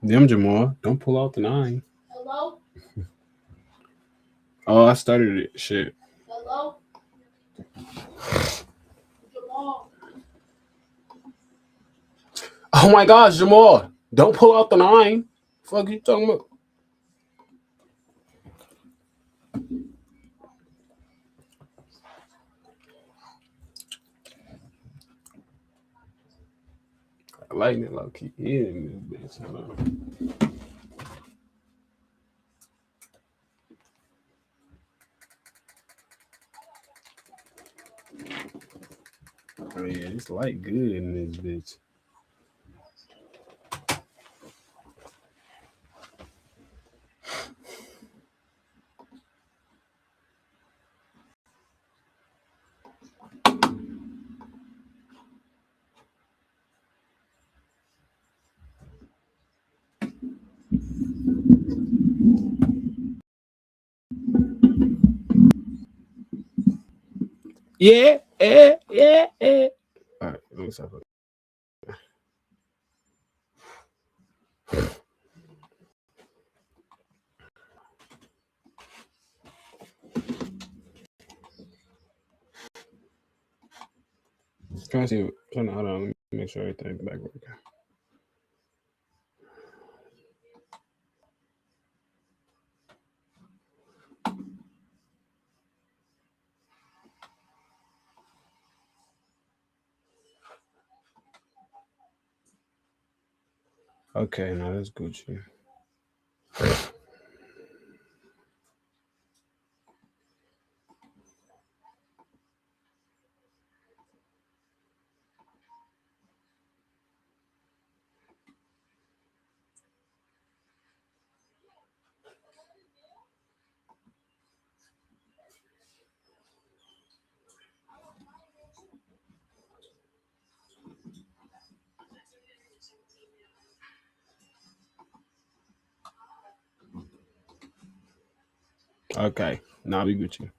Them Jamal, don't pull out the 9. Hello? Oh, I started it. Shit. Hello? Jamal. Oh my gosh, Jamal, don't pull out the 9. Fuck you talking about? I like it low key in this bitch. Hold on. Oh yeah, it's light good in this bitch. Yeah. All right, let me stop it. Trying to see. Hold on. Let me make sure everything's back working. Okay, now that's Gucci. Okay, now we Gucci.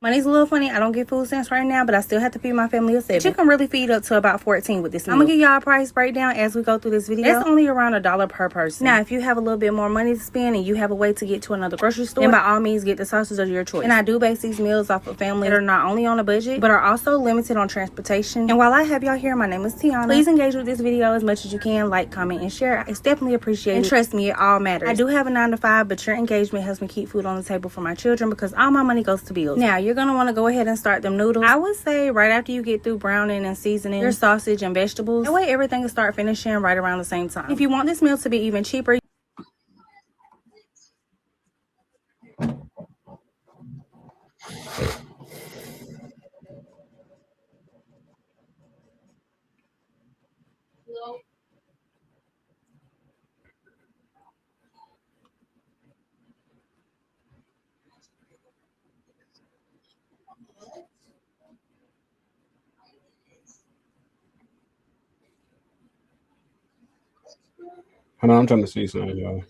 Money's a little funny. I don't get food stamps right now, but I still have to feed my family of 7. You can really feed up to about 14 with this meal. I'm gonna give y'all a price breakdown as we go through this video. It's only around $1 per person. Now, if you have a little bit more money to spend and you have a way to get to another grocery store, then by all means get the sauces of your choice. And I do base these meals off of families that are not only on a budget, but are also limited on transportation. And while I have y'all here, my name is Tiana. Please engage with this video as much as you can. Like, comment, and share. It's definitely appreciated. And trust me, it all matters. I do have a 9 to 5, but your engagement helps me keep food on the table for my children because all my money goes to bills. Now, you're gonna want to go ahead and start them noodles. I would say right after you get through browning and seasoning your sausage and vegetables. That way everything will start finishing right around the same time. If you want this meal to be even cheaper, Hello? Hold on, I'm trying to see something, y'all.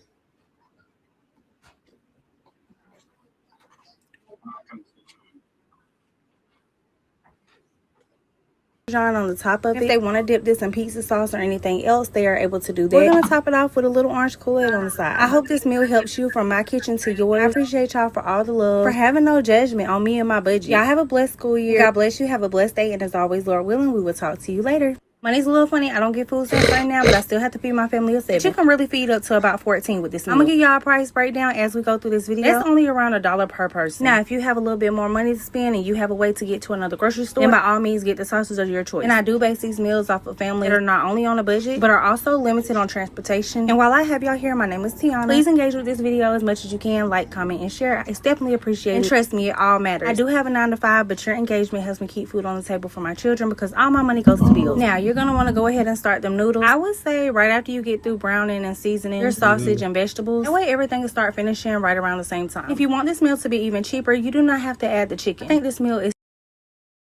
on the top of it. If they want to dip this in pizza sauce or anything else, they are able to do that. We're gonna top it off with a little orange Kool-Aid on the side. I hope this meal helps you from my kitchen to yours. I appreciate y'all for all the love, for having no judgment on me and my budget. Y'all have a blessed school year. God bless you. Have a blessed day, and as always, Lord willing, we will talk to you later. Money's a little funny. I don't get food stamps right now, but I still have to feed my family of 7. You can really feed up to about 14 with this meal. I'm gonna give y'all a price breakdown as we go through this video. It's only around $1 per person. Now, if you have a little bit more money to spend and you have a way to get to another grocery store, then by all means get the sauces of your choice. And I do base these meals off of families that are not only on a budget, but are also limited on transportation. And while I have y'all here, my name is Tiana. Please engage with this video as much as you can. Like, comment, and share. It's definitely appreciated. And trust me, it all matters. I do have a 9 to 5, but your engagement helps me keep food on the table for my children because all my money goes to bills. Now, you're gonna want to go ahead and start them noodles. I would say right after you get through browning and seasoning your sausage and vegetables. That way everything will start finishing right around the same time. If you want this meal to be even cheaper, you do not have to add the chicken. I think this meal is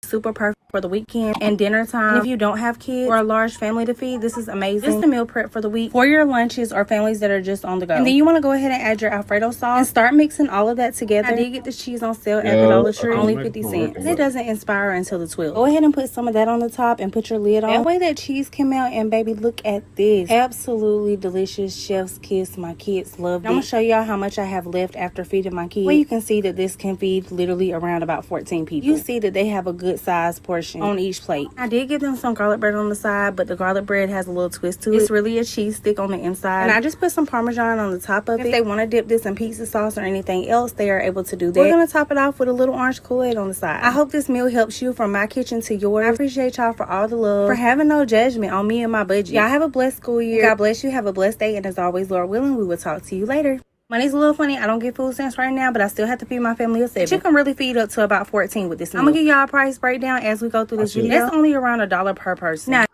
super perfect for the weekend and dinner time. And if you don't have kids or a large family to feed, this is amazing. This is the meal prep for the week for your lunches or families that are just on the go. And then you want to go ahead and add your Alfredo sauce and start mixing all of that together. I did get this cheese on sale at the Dollar Tree, only 50 cents. It doesn't expire until the 12th. Go ahead and put some of that on the top and put your lid on. That way that cheese came out, and baby, look at this. Absolutely delicious. Chef's kiss. My kids love it. I'm gonna show y'all how much I have left after feeding my kids. Well, you can see that this can feed literally around about 14 people. You see that they have a good size portion on each plate. I did give them some garlic bread on the side, but the garlic bread has a little twist to it. It's really a cheese stick on the inside, and I just put some Parmesan on the top of it. If they want to dip this in pizza sauce or anything else, they are able to do that. We're gonna top it off with a little orange Kool-Aid on the side. I hope this meal helps you from my kitchen to yours. I appreciate y'all for all the love, for having no judgment on me and my budget. Y'all have a blessed school year. God bless you. Have a blessed day, and as always, Lord willing, we will talk to you later. Money's a little funny. I don't get food stamps right now, but I still have to feed my family of 7. You can really feed up to about 14 with this meal. I'm gonna give y'all a price breakdown as we go through this video. That's only around $1 per person. Now,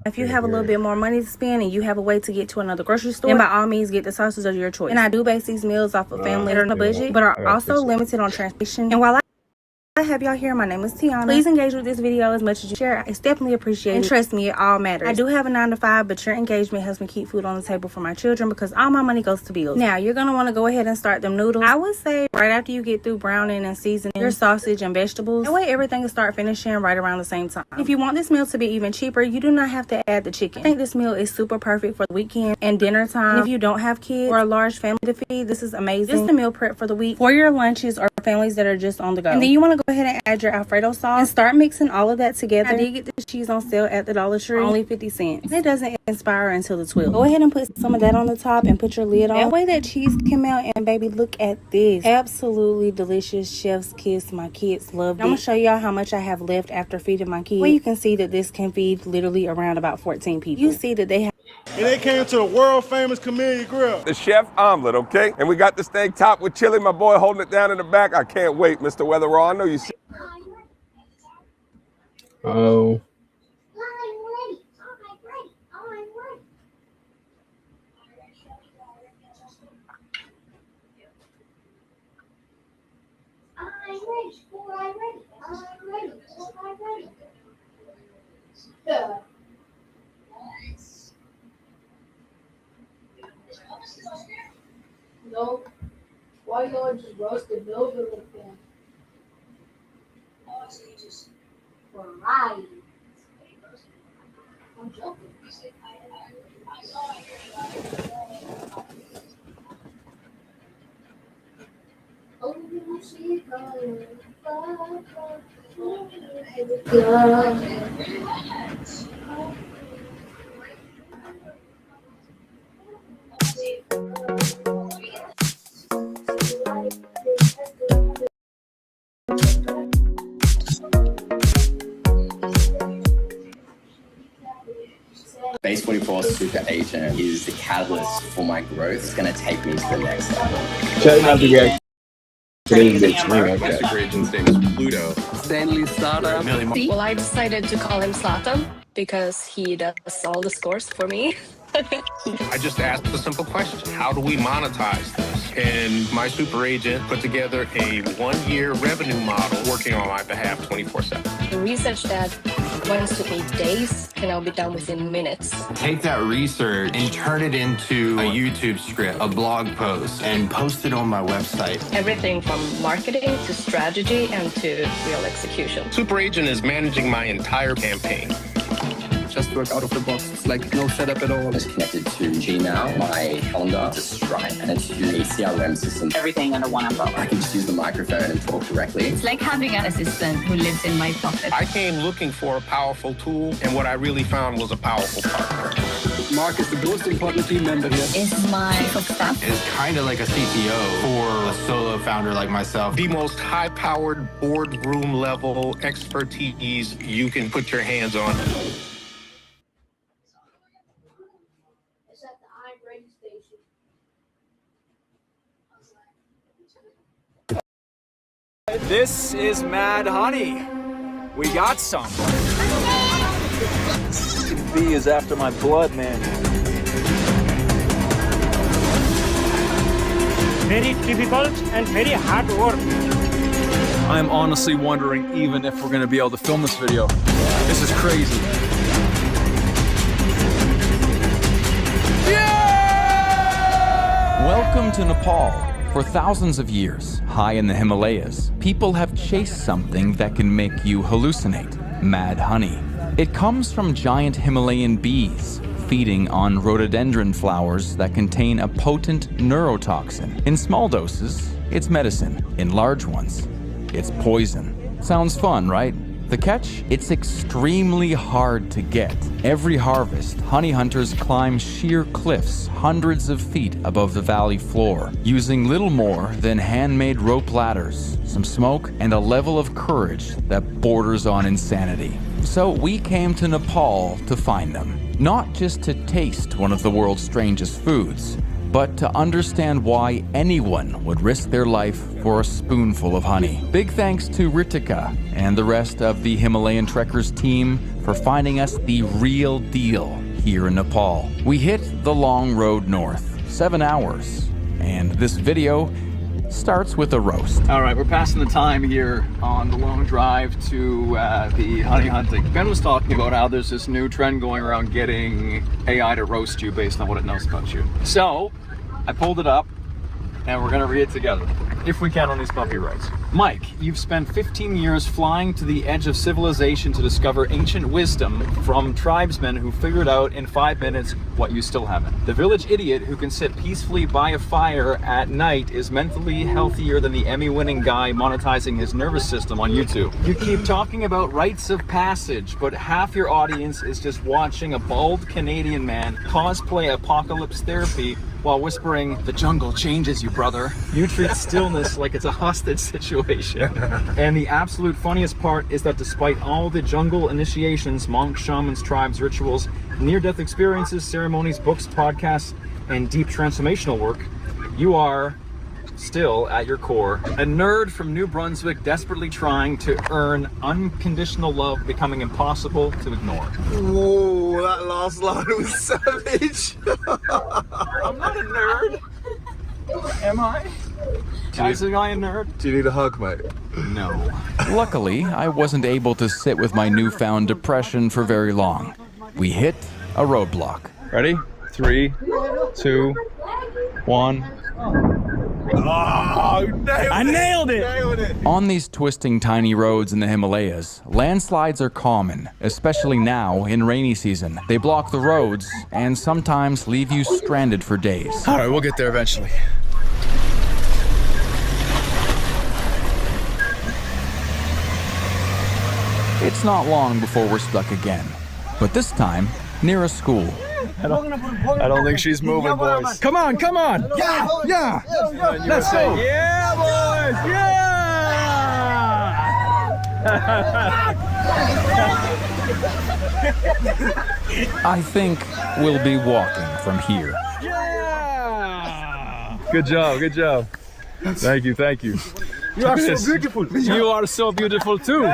if you have a little bit more money to spend and you have a way to get to another grocery store, then by all means get the sauces of your choice. And I do base these meals off of family that are on a budget, but are also limited on transportation. And while I have y'all here, my name is Tiana. Please engage with this video as much as you share. It's definitely appreciated, and trust me, it all matters. I do have a 9 to 5, but your engagement helps me keep food on the table for my children because all my money goes to bills. Now you're gonna want to go ahead and start them noodles. I would say right after you get through browning and seasoning your sausage and vegetables. That way everything will start finishing right around the same time. If you want this meal to be even cheaper, you do not have to add the chicken. I think this meal is super perfect for the weekend and dinner time. And if you don't have kids or a large family to feed, this is amazing. This is the meal prep for the week for your lunches or families that are just on the go. And then you want to go ahead and add your Alfredo sauce and start mixing all of that together. I did get this cheese on sale at the Dollar Tree, only 50 cents. It doesn't expire until the 12th. Go ahead and put some of that on the top and put your lid on. That way that cheese came out, and baby, look at this. Absolutely delicious. Chef's kiss. My kids love it. I'm gonna show y'all how much I have left after feeding my kids. Well, you can see that this can feed literally around about 14 people. You see that they have. And they came to the world famous Camellia Grill. The chef omelet, okay? And we got this thing topped with chili. My boy holding it down in the back. I can't wait, Mr. Weatherall. I know you see. Oh. Yeah. No. Why y'all just roasted milk like that? Right. I'm joking. Oh, you see, 𝕃𝕀𝕍𝔼 super agent is the catalyst for my growth. It's going to take me to the next level. Check out the reaction. Today's Restream. My super agent's name is Pluto. Well, I decided to call him Slatan because he does all the scores for me. I just asked a simple question. How do we monetize this? And my super agent put together a 1-year revenue model working on my behalf 24/7. The research that went to me days can now be done within minutes. Take that research and turn it into a YouTube script, a blog post, and post it on my website. Everything from marketing to strategy and to real execution. Super agent is managing my entire campaign. Just work out of the box. It's like no setup at all. It's connected to Gmail, my calendar, to Stripe, and to a CRM system. Everything under one umbrella. I can just use the microphone and talk directly. It's like having an assistant who lives in my pocket. I came looking for a powerful tool, and what I really found was a powerful partner. Mark is the most important team member here. Is my chief of staff. It's kind of like a CTO for a solo founder like myself. The most high-powered boardroom level expertise you can put your hands on. It's at the iReady station. This is Mad Honey. We got some. B is after my blood, man. Very difficult and very hard work. I'm honestly wondering even if we're gonna be able to film this video. This is crazy. Welcome to Nepal. For thousands of years, high in the Himalayas, people have chased something that can make you hallucinate: mad honey. It comes from giant Himalayan bees, feeding on rhododendron flowers that contain a potent neurotoxin. In small doses, it's medicine. In large ones, it's poison. Sounds fun, right? The catch? It's extremely hard to get. Every harvest, honey hunters climb sheer cliffs hundreds of feet above the valley floor, using little more than handmade rope ladders, some smoke, and a level of courage that borders on insanity. So we came to Nepal to find them. Not just to taste one of the world's strangest foods, but to understand why anyone would risk their life for a spoonful of honey. Big thanks to Ritika and the rest of the Himalayan Trekkers team for finding us the real deal here in Nepal. We hit the long road north, 7 hours, and this video starts with a roast. All right, we're passing the time here on the long drive to the honey hunting. Ben was talking about how there's this new trend going around getting AI to roast you based on what it knows about you. So I pulled it up and we're gonna read it together, if we can, on these puppy rights. Mike, you've spent 15 years flying to the edge of civilization to discover ancient wisdom from tribesmen who figured out in 5 minutes what you still haven't. The village idiot who can sit peacefully by a fire at night is mentally healthier than the Emmy-winning guy monetizing his nervous system on YouTube. You keep talking about rites of passage, but half your audience is just watching a bald Canadian man cosplay apocalypse therapy while whispering, "The jungle changes you, brother." You treat stillness like it's a hostage situation. And the absolute funniest part is that despite all the jungle initiations, monks, shamans, tribes, rituals, near-death experiences, ceremonies, books, podcasts, and deep transformational work, you are still, at your core, a nerd from New Brunswick desperately trying to earn unconditional love becoming impossible to ignore. Whoa, that last line was savage. I'm not a nerd. Am I? Is a guy a nerd? Do you need a hug, mate? No. Luckily, I wasn't able to sit with my newfound depression for very long. We hit a roadblock. Ready? 3, 2, 1. Oh, I nailed it! On these twisting tiny roads in the Himalayas, landslides are common, especially now in rainy season. They block the roads and sometimes leave you stranded for days. All right, we'll get there eventually. It's not long before we're stuck again, but this time near a school. I don't think she's moving, boys. Come on, come on! Yeah! Yeah! Let's go! Yeah, boys! Yeah! I think we'll be walking from here. Yeah! Good job, good job. Thank you, thank you. You are so beautiful. You are so beautiful too.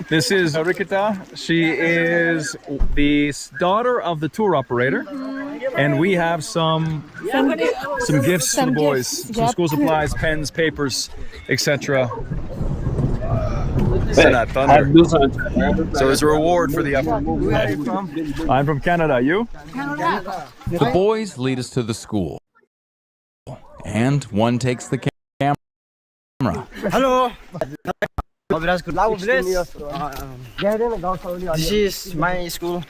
This is Rikita. She is the daughter of the tour operator, and we have some gifts for the boys. Some school supplies, pens, papers, etc. Send that thunder. So as a reward for the effort. Where are you from? I'm from Canada. You? Canada. The boys lead us to the school, and one takes the camera. Hello. This is my school.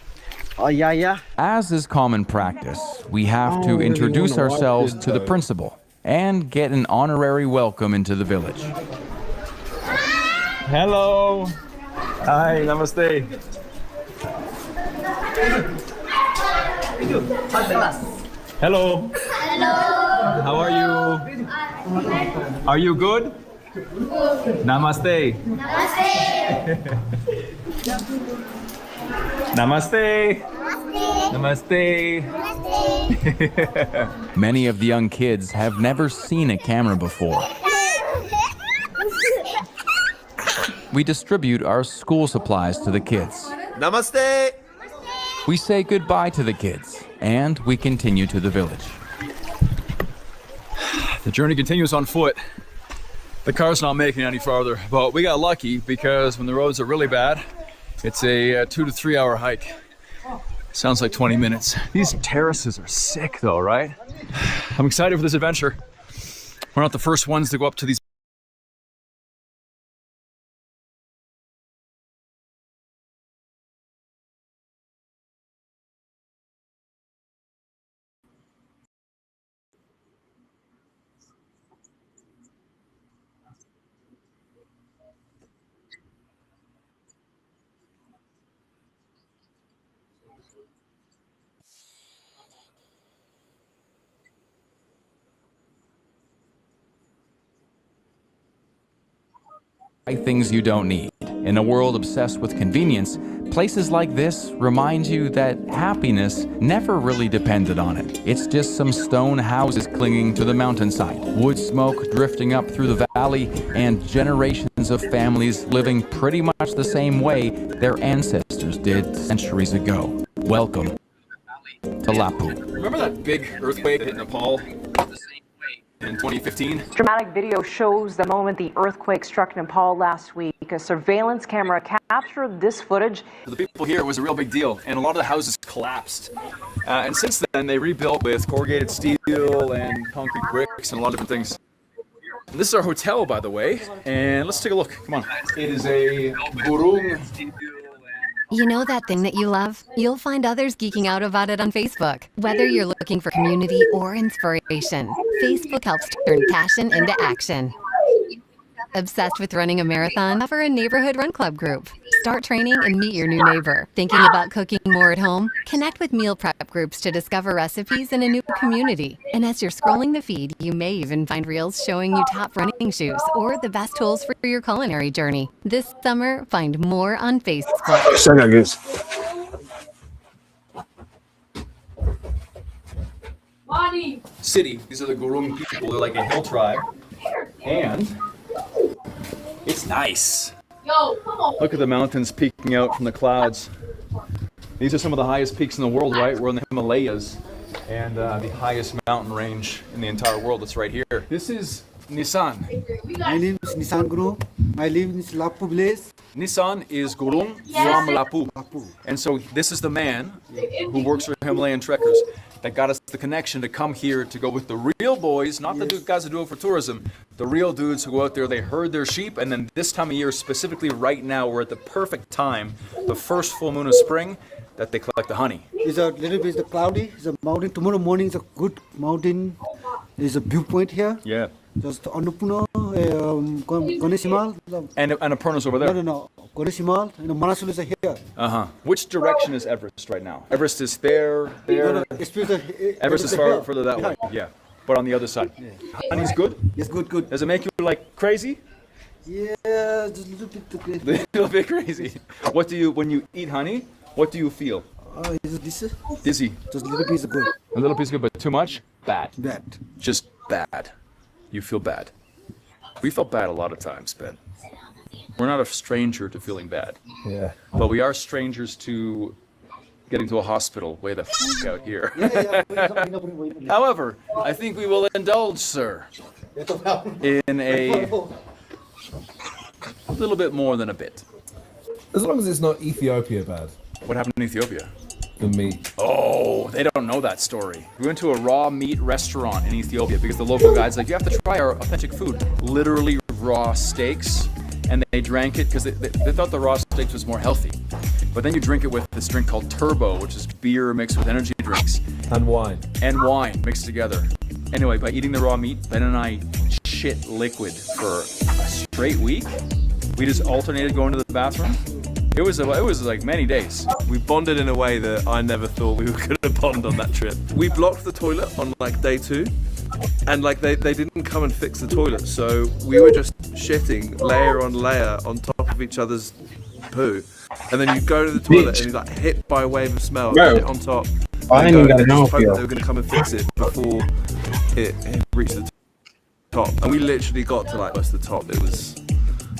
As is common practice, we have to introduce ourselves to the principal and get an honorary welcome into the village. Hello. Hi, namaste. Hello. Hello. How are you? Are you good? Namaste. Namaste. Namaste. Namaste. Many of the young kids have never seen a camera before. We distribute our school supplies to the kids. Namaste. We say goodbye to the kids, and we continue to the village. The journey continues on foot. The car's not making it any farther, but we got lucky because when the roads are really bad, it's a 2 to 3 hour hike. Sounds like 20 minutes. These terraces are sick though, right? I'm excited for this adventure. We're not the first ones to go up to these. Things you don't need. In a world obsessed with convenience, places like this remind you that happiness never really depended on it. It's just some stone houses clinging to the mountainside, wood smoke drifting up through the valley, and generations of families living pretty much the same way their ancestors did centuries ago. Welcome to Lappu. Remember that big earthquake that hit Nepal in 2015? Dramatic video shows the moment the earthquake struck Nepal last week. A surveillance camera captured this footage. For the people here, it was a real big deal, and a lot of the houses collapsed. And since then, they rebuilt with corrugated steel and concrete bricks and a lot of different things. And this is our hotel, by the way, and let's take a look. Come on. It is a gurung. You know that thing that you love? You'll find others geeking out about it on Facebook. Whether you're looking for community or inspiration, Facebook helps turn passion into action. Obsessed with running a marathon? Offer a neighborhood run club group. Start training and meet your new neighbor. Thinking about cooking more at home? Connect with meal prep groups to discover recipes in a new community. And as you're scrolling the feed, you may even find reels showing you top running shoes or the best tools for your culinary journey. This summer, find more on Facebook. City. These are the Gurung people. They're like a hill tribe. And it's nice. Yo, come on. Look at the mountains peeking out from the clouds. These are some of the highest peaks in the world, right? We're in the Himalayas. And the highest mountain range in the entire world. It's right here. This is Nissan. My name is Nissan Guru. My name is Lappu village. Nissan is Gurung from Lappu. And so this is the man who works for Himalayan trekkers that got us the connection to come here to go with the real boys, not the guys who do it for tourism, the real dudes who go out there, they herd their sheep, and then this time of year, specifically right now, we're at the perfect time, the first full moon of spring, that they collect the honey. It's a little bit cloudy. It's a mountain. Tomorrow morning is a good mountain. There's a viewpoint here. Yeah. Just Annapurna, 𝕃𝕀𝕍𝔼. And Annapurna's over there. No. 𝕃𝕀𝕍𝔼 and Manasulu is here. Which direction is Everest right now? Everest is there. Everest is further that way. Yeah. But on the other side. Yeah. Honey's good? Yes, good. Does it make you like crazy? Yeah, just a little bit crazy. A little bit crazy. What do you, when you eat honey, what do you feel? Is it dizzy? Dizzy. Just a little piece of good. A little piece of good, but too much? Bad. Bad. Just bad. You feel bad. We felt bad a lot of times, Ben. We're not a stranger to feeling bad. Yeah. But we are strangers to getting to a hospital way the f out here. However, I think we will indulge, sir, in a little bit more than a bit. As long as it's not Ethiopia bad. What happened in Ethiopia? The meat. Oh, they don't know that story. We went to a raw meat restaurant in Ethiopia because the local guide's like, you have to try our authentic food. Literally raw steaks. And they drank it because they thought the raw steaks was more healthy. But then you drink it with this drink called turbo, which is beer mixed with energy drinks. And wine. And wine mixed together. Anyway, by eating the raw meat, Ben and I shit liquid for a straight week. We just alternated going to the bathroom. It was like many days. We bonded in a way that I never thought we could have bonded on that trip. We blocked the toilet on like day 2. And like they didn't come and fix the toilet, so we were just shitting layer on layer on top of each other's poo. And then you go to the toilet and you like hit by a wave of smell, hit on top. I ain't even got enough they were going to come and fix it before it reached the top. And we literally got to like most of the top. It was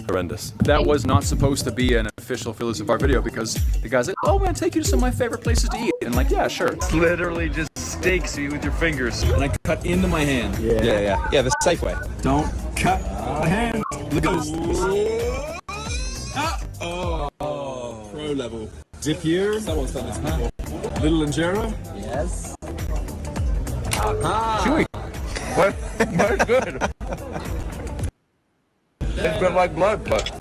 horrendous. That was not supposed to be an official Phyllis of our video because the guy's like, oh man, take you to some of my favorite places to eat. And like, yeah, sure. It's literally just steaks you with your fingers. And I cut into my hand. Yeah, the safe way. Don't cut the hand. Look at this. Oh, pro level. Dip here. Someone's done this before. Little Injera. Yes. Chewy. What? That's good. It's been like blood, but.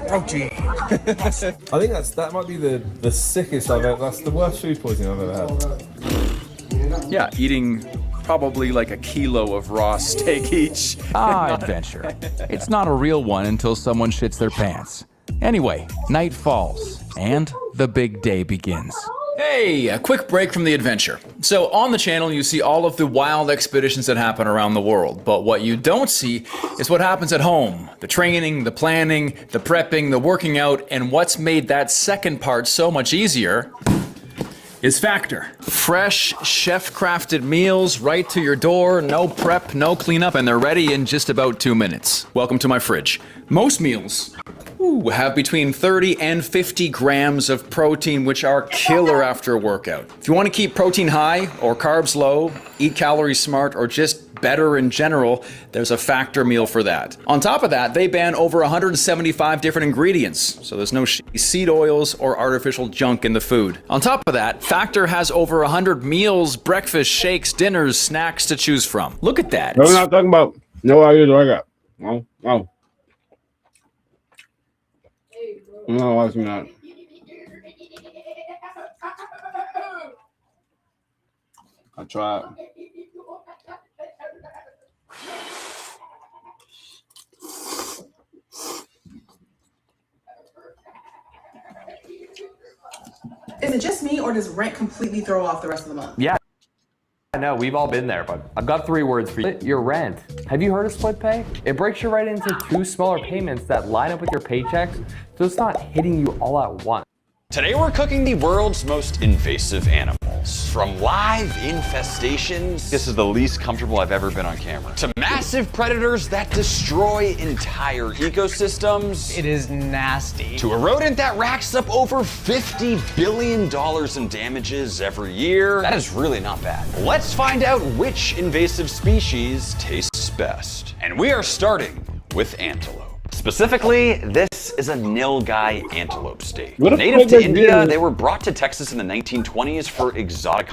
Oh gee. I think that might be the sickest I've ever. That's the worst food poisoning I've ever had. Yeah, eating probably like a kilo of raw steak each. Adventure. It's not a real one until someone shits their pants. Anyway, night falls, and the big day begins. Hey, a quick break from the adventure. So on the channel you see all of the wild expeditions that happen around the world, but what you don't see is what happens at home. The training, the planning, the prepping, the working out, and what's made that second part so much easier is Factor. Fresh, chef-crafted meals right to your door, no prep, no cleanup, and they're ready in just about 2 minutes. Welcome to my fridge. Most meals have between 30 and 50 grams of protein, which are killer after a workout. If you want to keep protein high or carbs low, eat calories smart, or just better in general, there's a Factor meal for that. On top of that, they ban over 175 different ingredients, so there's no seed oils or artificial junk in the food. On top of that, Factor has over 100 meals, breakfast, shakes, dinners, snacks to choose from. Look at that. No, we're not talking about no ideas I got. No, no. No, watching that. I tried. Is it just me, or does rent completely throw off the rest of the month? Yeah, I know, we've all been there, but I've got 3 words for you. Your rent. Have you heard of split pay? It breaks you right into 2 smaller payments that line up with your paychecks, so it's not hitting you all at once. Today we're cooking the world's most invasive animals. From live infestations, this is the least comfortable I've ever been on camera, to massive predators that destroy entire ecosystems. It is nasty. To a rodent that racks up over $50 billion in damages every year. That is really not bad. Let's find out which invasive species tastes best. And we are starting with antelope. Specifically, this is a 𝕃𝕀𝕍𝔼 antelope steak. Native to India, they were brought to Texas in the 1920s for exotic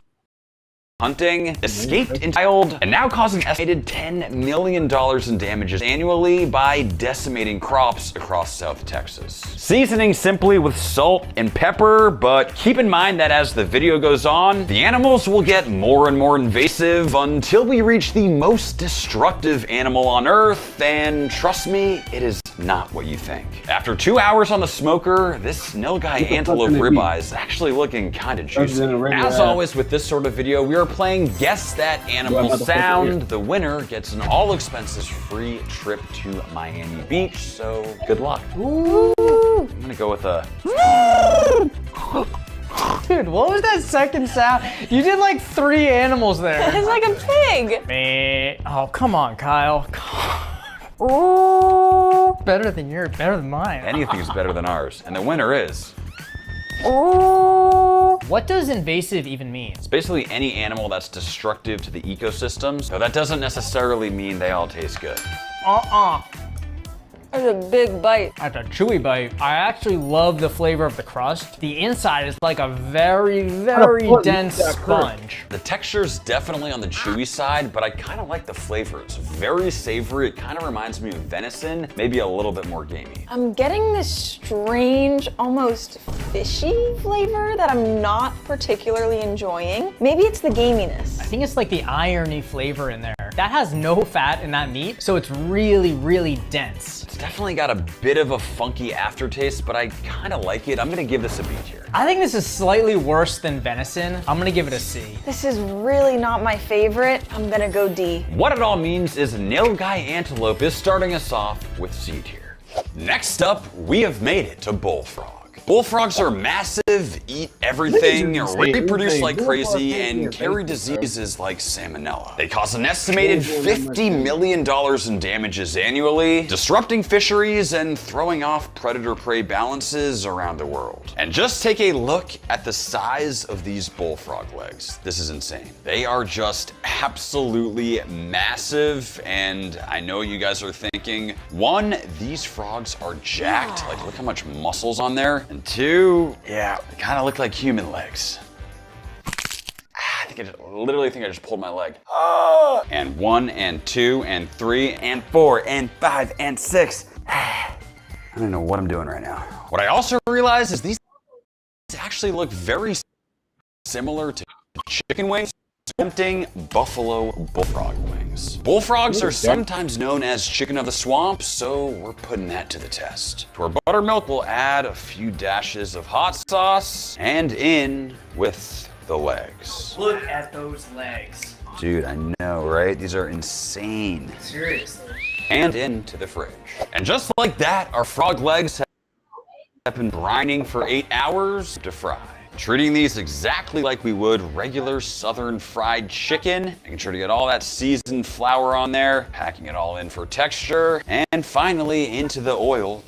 hunting, escaped in wild, and now causing an estimated $10 million in damages annually by decimating crops across South Texas. Seasoning simply with salt and pepper, but keep in mind that as the video goes on, the animals will get more and more invasive until we reach the most destructive animal on Earth, and trust me, it is not what you think. After 2 hours on the smoker, this 𝕃𝕀𝕍𝔼 antelope ribeye is actually looking kind of juicy. As always with this sort of video, we are playing Guess That Animal Sound. The winner gets an all expenses free trip to Miami Beach, so good luck. Ooh. I'm gonna go with a... Dude, what was that second sound? You did like 3 animals there. It's like a pig. Man. Oh, come on, Kyle. Ooh. Better than yours, better than mine. Anything's better than ours, and the winner is... Ooh. What does invasive even mean? It's basically any animal that's destructive to the ecosystems. Now that doesn't necessarily mean they all taste good. That's a big bite. That's a chewy bite. I actually love the flavor of the crust. The inside is like a very, very dense sponge. The texture's definitely on the chewy side, but I kind of like the flavor. It's very savory. It kind of reminds me of venison, maybe a little bit more gamey. I'm getting this strange, almost fishy flavor that I'm not particularly enjoying. Maybe it's the gaminess. I think it's like the irony flavor in there. That has no fat in that meat, so it's really, really dense. It's definitely got a bit of a funky aftertaste, but I kind of like it. I'm gonna give this a B tier. I think this is slightly worse than venison. I'm gonna give it a C. This is really not my favorite. I'm gonna go D. What it all means is 𝕃𝕀𝕍𝔼 antelope is starting us off with C tier. Next up, we have made it to bullfrog. Bullfrogs are massive, eat everything, reproduce like crazy, and carry diseases like salmonella. They cause an estimated $50 million in damages annually, disrupting fisheries and throwing off predator-prey balances around the world. And just take a look at the size of these bullfrog legs. This is insane. They are just absolutely massive, and I know you guys are thinking, one, these frogs are jacked. Like, look how much muscle's on there. And two, yeah, they kind of look like human legs. I literally think I just pulled my leg. And 1, and 2, and 3, and 4, and 5, and 6. I don't know what I'm doing right now. What I also realized is these actually look very similar to chicken wings. Tempting buffalo bullfrog wings. Bullfrogs are sometimes known as chicken of the swamp, so we're putting that to the test. To our buttermilk, we'll add a few dashes of hot sauce and in with the legs. Look at those legs. Dude, I know, right? These are insane. Seriously. And into the fridge. And just like that, our frog legs have been brining for 8 hours to fry. Treating these exactly like we would regular southern fried chicken, making sure to get all that seasoned flour on there, packing it all in for texture, and finally into the oil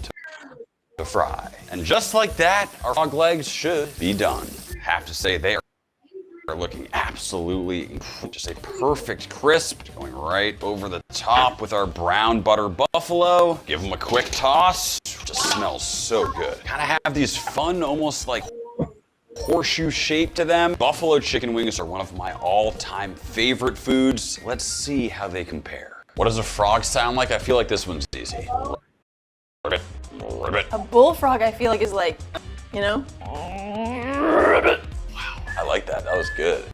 to fry. And just like that, our frog legs should be done. Have to say they are looking absolutely just a perfect crisp, going right over the top with our brown butter buffalo. Give them a quick toss, just smells so good. Kind of have these fun, almost like horseshoe shape to them. Buffalo chicken wings are one of my all-time favorite foods. Let's see how they compare. What does a frog sound like? I feel like this one's easy. Ribbit, ribbit. A bullfrog, I feel like, is like, you know? Ribbit. Wow, I like that. That was good.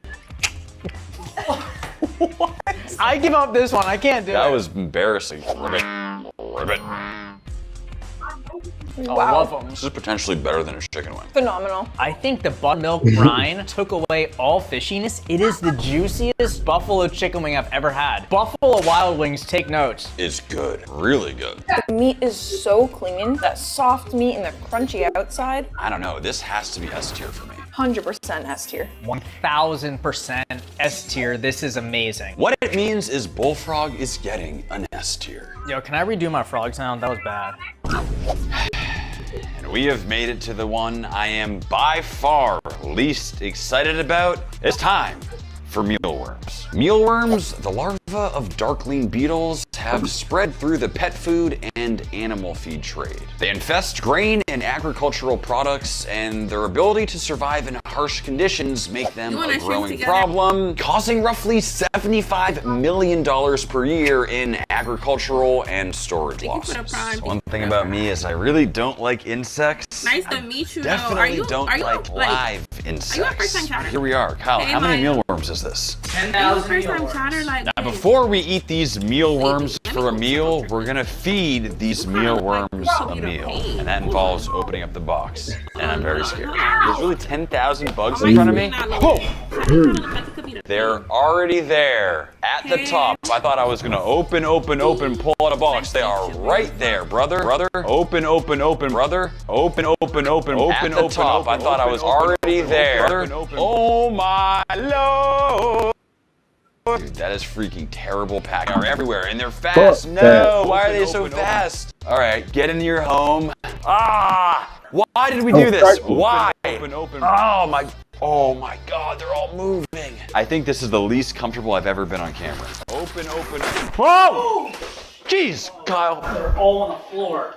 What? I give up this one. I can't do it. That was embarrassing. Ribbit, ribbit. Wow. I love them. This is potentially better than a chicken wing. Phenomenal. I think the buttermilk brine took away all fishiness. It is the juiciest buffalo chicken wing I've ever had. Buffalo Wild Wings, take notes. It's good, really good. The meat is so clean. That soft meat and the crunchy outside. I don't know, this has to be S tier for me. 100% S tier. 1000% S tier. This is amazing. What it means is Bullfrog is getting an S tier. Yo, can I redo my frog sound? That was bad. And we have made it to the one I am by far least excited about. It's time for mealworms. Mealworms, the larvae of darkling beetles, have spread through the pet food and animal feed trade. They infest grain and agricultural products, and their ability to survive in harsh conditions make them a growing problem, causing roughly $75 million per year in agricultural and storage losses. One thing about me is I really don't like insects. Nice to meet you. Definitely don't like live insects. Are you a first-time chatter? Here we are. Kyle, Hey, how many Maya. mealworms is this? 10,000 first-time chatter, like. Now, before we eat these mealworms for a meal, we're gonna feed these mealworms a meal. And that involves opening up the box. And I'm very scared. There's really 10,000 bugs in front of me. Whoa! They're already there at the top. I thought I was gonna open, pull out a box. They are right there, brother. Open, brother. Open, at the top. I thought I was already there. Oh my lord! Dude, that is freaking terrible. Packing are everywhere, and they're fast. No, why are they so fast? All right, get into your home. Ah! Why did we do this? Why? Oh my God, they're all moving. I think this is the least comfortable I've ever been on camera. Open. Whoa! Jeez, Kyle. They're all on the floor.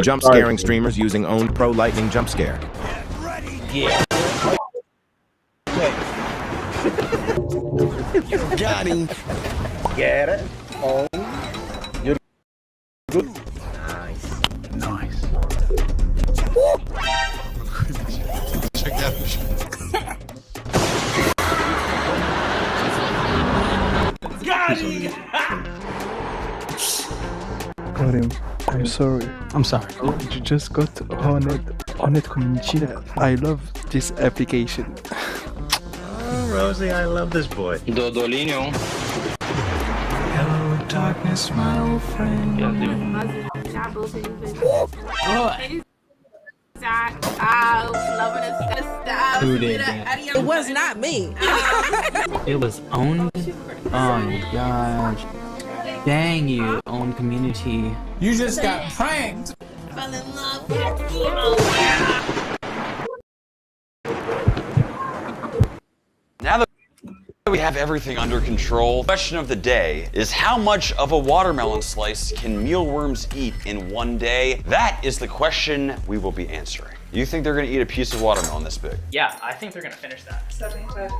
Jump scaring streamers using own Pro Lightning jump scare. Yeah. You got him. Get it. Oh. You're good. Nice. Check that. Got him. Got him. I'm sorry. I'm sorry. You just got ℕ𝕆𝕆 community. I love this application. Rosie, I love this boy. Dodolinho. Hello, darkness, my old friend. that. I was loving it. Who did that? It was not me. It was owned? Oh my gosh. Dang you, own community. You just got pranked. Fell in love with emo. Now that we have everything under control, the question of the day is how much of a watermelon slice can mealworms eat in one day? That is the question we will be answering. You think they're gonna eat a piece of watermelon this big? Yeah, I think they're gonna finish that. 75%.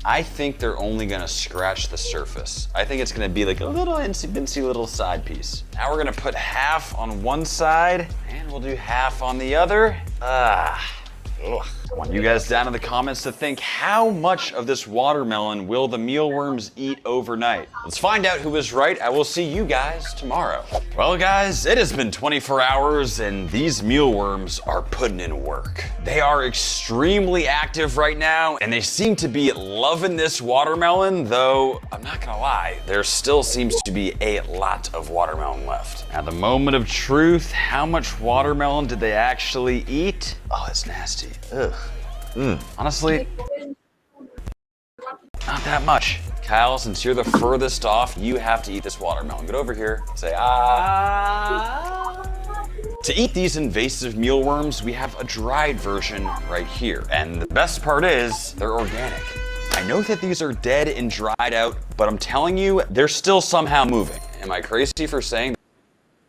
I think they're only gonna scratch the surface. I think it's gonna be like a little incy little side piece. Now we're gonna put half on one side and we'll do half on the other. Ugh. I want you guys down in the comments to think how much of this watermelon will the mealworms eat overnight. Let's find out who is right. I will see you guys tomorrow. Well guys, it has been 24 hours and these mealworms are putting in work. They are extremely active right now and they seem to be loving this watermelon, though I'm not gonna lie, there still seems to be a lot of watermelon left. At the moment of truth, how much watermelon did they actually eat? Oh, it's nasty. Ugh. Honestly, not that much. Kyle, since you're the furthest off, you have to eat this watermelon. Get over here, say ah. To eat these invasive mealworms, we have a dried version right here. And the best part is, they're organic. I know that these are dead and dried out, but I'm telling you, they're still somehow moving. Am I crazy for saying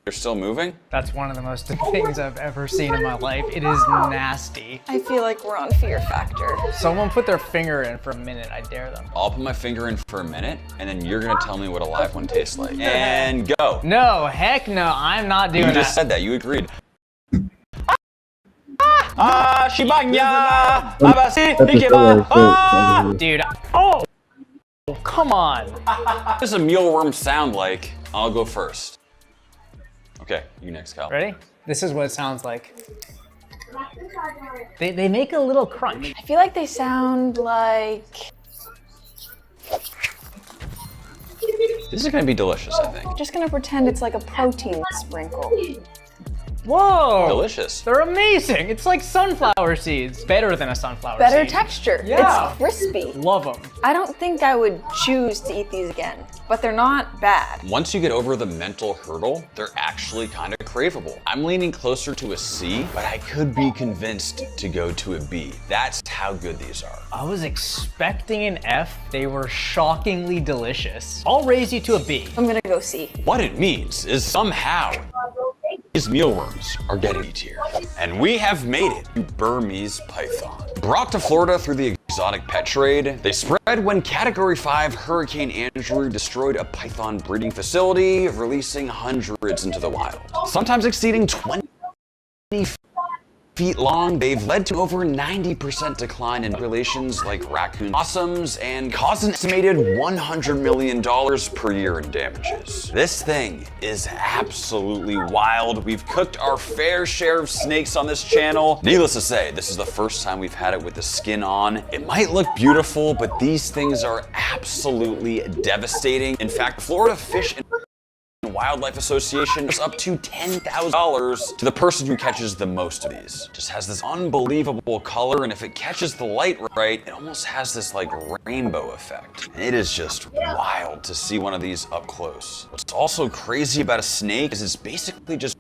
they're still moving? That's one of the most things I've ever seen in my life. It is nasty. I feel like we're on Fear Factor. Someone put their finger in for a minute, I dare them. I'll put my finger in for a minute, and then you're gonna tell me what a live one tastes like. And go. No, heck no, I'm not doing that. You just said that, you agreed. Shibanya! Dude, oh! Come on. What does a mealworm sound like? I'll go first. Okay, you next, Kyle. Ready? This is what it sounds like. They make a little crunch. I feel like they sound like... This is gonna be delicious, I think. I'm just gonna pretend it's like a protein sprinkle. Whoa! Delicious. They're amazing. It's like sunflower seeds. Better than a sunflower seed. Better texture. Yeah. It's crispy. Love them. I don't think I would choose to eat these again, but they're not bad. Once you get over the mental hurdle, they're actually kind of craveable. I'm leaning closer to a C, but I could be convinced to go to a B. That's how good these are. I was expecting an F. They were shockingly delicious. I'll raise you to a B. I'm gonna go C. What it means is somehow these mealworms are getting E tier. And we have made it to Burmese python. Brought to Florida through the exotic pet trade, they spread when Category 5 Hurricane Andrew destroyed a python breeding facility, releasing hundreds into the wild. Sometimes exceeding 20 feet long, they've led to over 90% decline in populations like raccoon possums and caused an estimated $100 million per year in damages. This thing is absolutely wild. We've cooked our fair share of snakes on this channel. Needless to say, this is the first time we've had it with the skin on. It might look beautiful, but these things are absolutely devastating. In fact, Florida Fish and Wildlife Association is up to $10,000 to the person who catches the most of these. Just has this unbelievable color, and if it catches the light right, it almost has this like rainbow effect. And it is just wild to see one of these up close. What's also crazy about a snake is it's basically just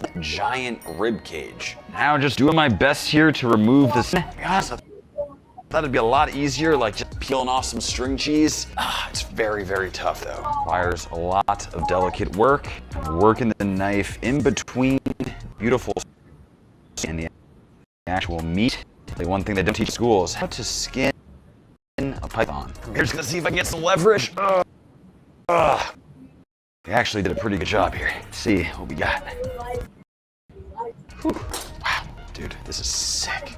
a giant rib cage. Now just doing my best here to remove this. I thought it'd be a lot easier, like just peeling off some string cheese. It's very, very tough though. Requires a lot of delicate work. Working the knife in between beautiful and the actual meat. Like one thing they don't teach in school is how to skin a python. I'm just gonna see if I can get some leverage. They actually did a pretty good job here. Let's see what we got. Whew. Wow, dude, this is sick.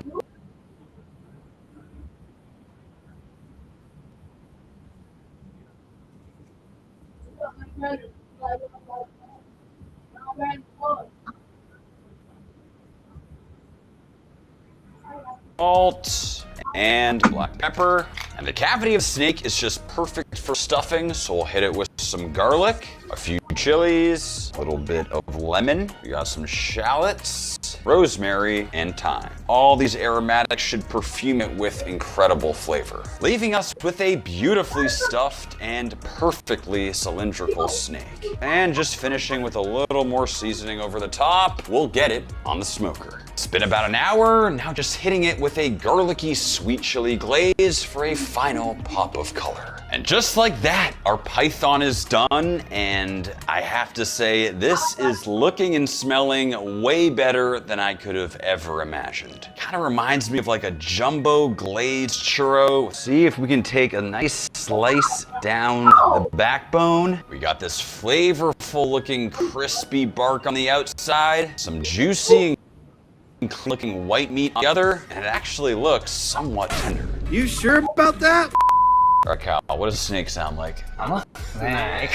Salt and black pepper. And the cavity of snake is just perfect for stuffing, so we'll hit it with some garlic, a few chilies, a little bit of lemon. We got some shallots. mint, rosemary, and thyme. All these aromatics should perfume it with incredible flavor, leaving us with a beautifully stuffed and perfectly cylindrical snake. And just finishing with a little more seasoning over the top, we'll get it on the smoker. It's been about an hour, now just hitting it with a garlicky sweet chili glaze for a final pop of color. And just like that, our python is done, and I have to say, this is looking and smelling way better than I could have ever imagined. Kind of reminds me of like a jumbo glazed churro. See if we can take a nice slice down the backbone. We got this flavorful looking crispy bark on the outside, some juicy looking white meat on the other, and it actually looks somewhat tender. You sure about that? Alright, Cal, what does a snake sound like? I'm a snake.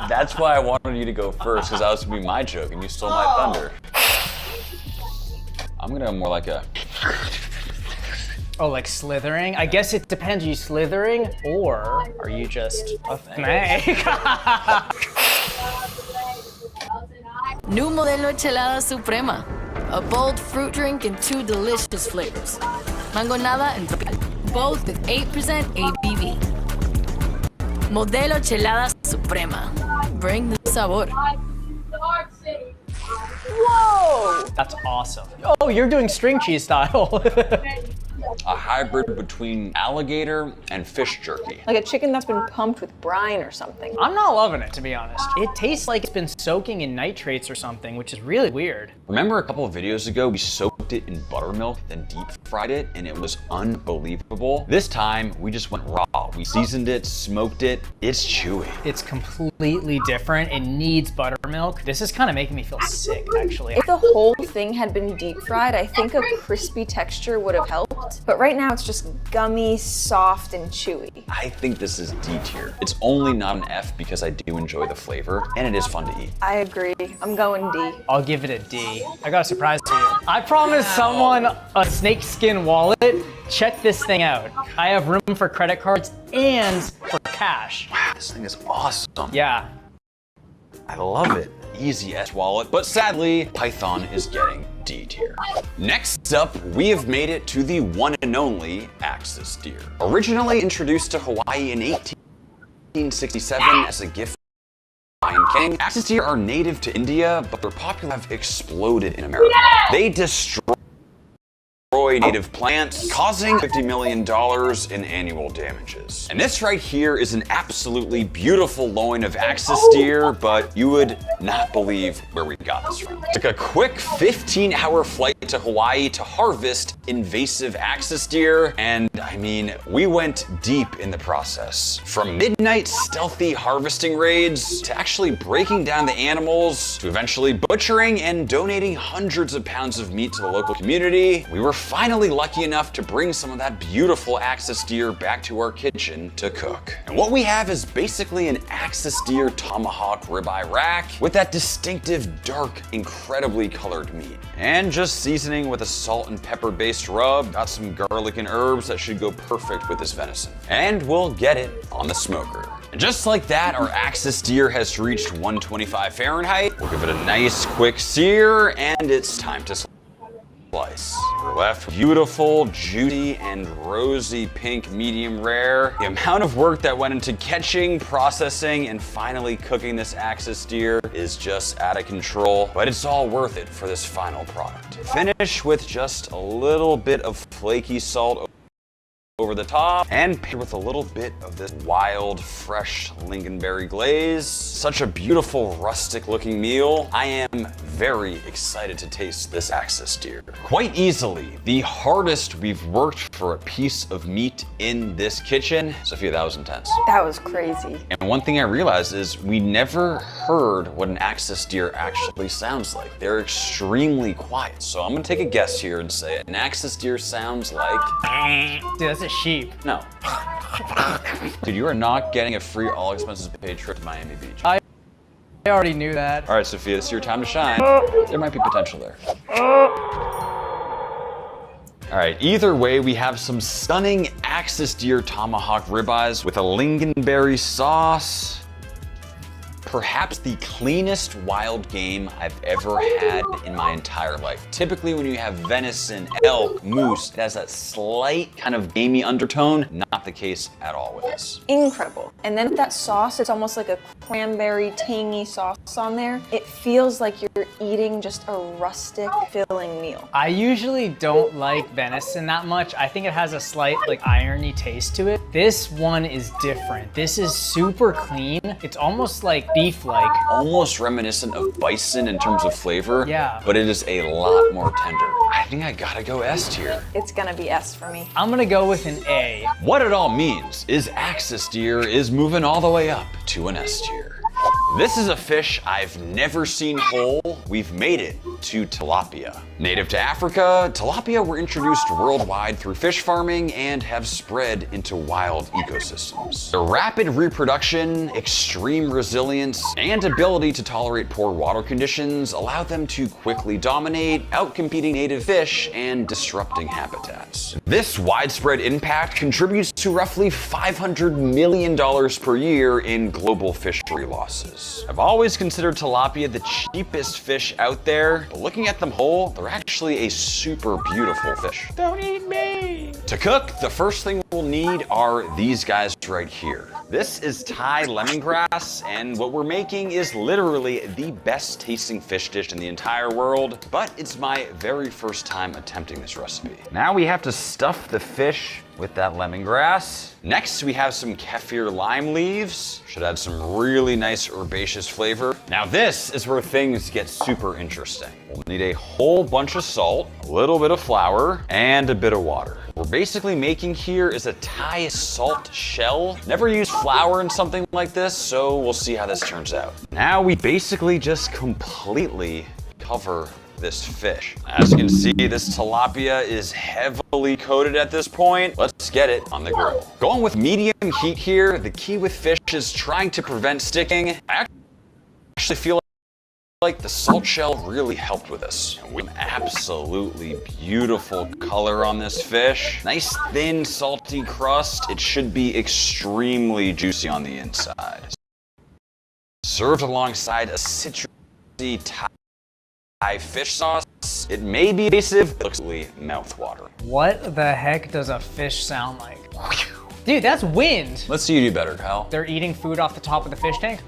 That's why I wanted you to go first, because that was gonna be my joke and you stole my thunder. I'm gonna go more like a... Oh, like slithering? I guess it depends. Are you slithering or are you just a snake? New Modelo Chelada Suprema. A bold fruit drink in 2 delicious flavors. Mangonada and tropical. Both with 8% ABV. Modelo Chelada Suprema. Bring the sabor. Whoa! That's awesome. Oh, you're doing string cheese style. A hybrid between alligator and fish jerky. Like a chicken that's been pumped with brine or something. I'm not loving it, to be honest. It tastes like it's been soaking in nitrates or something, which is really weird. Remember a couple of videos ago, we soaked it in buttermilk, then deep fried it, and it was unbelievable. This time, we just went raw. We seasoned it, smoked it. It's chewy. It's completely different. It needs buttermilk. This is kind of making me feel sick, actually. If the whole thing had been deep fried, I think a crispy texture would have helped. But right now it's just gummy, soft, and chewy. I think this is D tier. It's only not an F because I do enjoy the flavor, and it is fun to eat. I agree. I'm going D. I'll give it a D. I got a surprise for you. I promised someone a snakeskin wallet. Check this thing out. I have room for credit cards and for cash. Wow, this thing is awesome. Yeah. I love it. Easy S wallet, but sadly, Python is getting D tier. Next up, we have made it to the one and only axis deer. Originally introduced to Hawaii in 1867 as a gift from Lion King, axis deer are native to India, but their popularity have exploded in America. They destroy native plants, causing $50 million in annual damages. And this right here is an absolutely beautiful loin of axis deer, but you would not believe where we got this from. It took a quick 15-hour flight to Hawaii to harvest invasive axis deer, and I mean, we went deep in the process. From midnight stealthy harvesting raids, to actually breaking down the animals, to eventually butchering and donating hundreds of pounds of meat to the local community, we were finally lucky enough to bring some of that beautiful axis deer back to our kitchen to cook. And what we have is basically an axis deer tomahawk ribeye rack with that distinctive, dark, incredibly colored meat. And just seasoning with a salt and pepper based rub, got some garlic and herbs that should go perfect with this venison. And we'll get it on the smoker. And just like that, our axis deer has reached 125 Fahrenheit. We'll give it a nice quick sear, and it's time to slice. We're left beautiful, juicy, and rosy pink medium rare. The amount of work that went into catching, processing, and finally cooking this axis deer is just out of control, but it's all worth it for this final product. Finish with just a little bit of flaky salt over the top, and paired with a little bit of this wild, fresh lingonberry glaze. Such a beautiful, rustic looking meal. I am very excited to taste this axis deer. Quite easily, the hardest we've worked for a piece of meat in this kitchen. Sophia, that was intense. That was crazy. And one thing I realized is we never heard what an axis deer actually sounds like. They're extremely quiet. So I'm gonna take a guess here and say an axis deer sounds like... Dude, that's a sheep. No. Dude, you are not getting a free all expenses paid trip to Miami Beach. I already knew that. All right, Sophia, this is your time to shine. There might be potential there. All right, either way, we have some stunning axis deer tomahawk ribeyes with a lingonberry sauce. perhaps the cleanest wild game I've ever had in my entire life. Typically when you have venison, elk, moose, it has that slight kind of gamey undertone. Not the case at all with this. Incredible. And then with that sauce, it's almost like a cranberry tangy sauce on there. It feels like you're eating just a rustic filling meal. I usually don't like venison that much. I think it has a slight like irony taste to it. This one is different. This is super clean. It's almost like beef-like. Almost reminiscent of bison in terms of flavor. Yeah. But it is a lot more tender. I think I gotta go S tier. It's gonna be S for me. I'm gonna go with an A. What it all means is Axis deer is moving all the way up to an S tier. This is a fish I've never seen whole. We've made it to tilapia. Native to Africa, tilapia were introduced worldwide through fish farming and have spread into wild ecosystems. Their rapid reproduction, extreme resilience, and ability to tolerate poor water conditions allow them to quickly dominate, outcompeting native fish and disrupting habitats. This widespread impact contributes to roughly $500 million per year in global fishery losses. I've always considered tilapia the cheapest fish out there, but looking at them whole, they're actually a super beautiful fish. Don't eat me! To cook, the first thing we'll need are these guys right here. This is Thai lemongrass, and what we're making is literally the best tasting fish dish in the entire world, but it's my very first time attempting this recipe. Now we have to stuff the fish with that lemongrass. Next, we have some kefir lime leaves. Should add some really nice herbaceous flavor. Now this is where things get super interesting. We'll need a whole bunch of salt, a little bit of flour, and a bit of water. What we're basically making here is a Thai salt shell. Never used flour in something like this, so we'll see how this turns out. Now we basically just completely cover this fish. As you can see, this tilapia is heavily coated at this point. Let's get it on the grill. Going with medium heat here, the key with fish is trying to prevent sticking. I actually feel like the salt shell really helped with this. With absolutely beautiful color on this fish. Nice thin salty crust. It should be extremely juicy on the inside. Served alongside a citrusy Thai fish sauce. It may be invasive, but looks really mouth-watering. What the heck does a fish sound like? Dude, that's wind. Let's see you do better, Kyle. They're eating food off the top of the fish tank?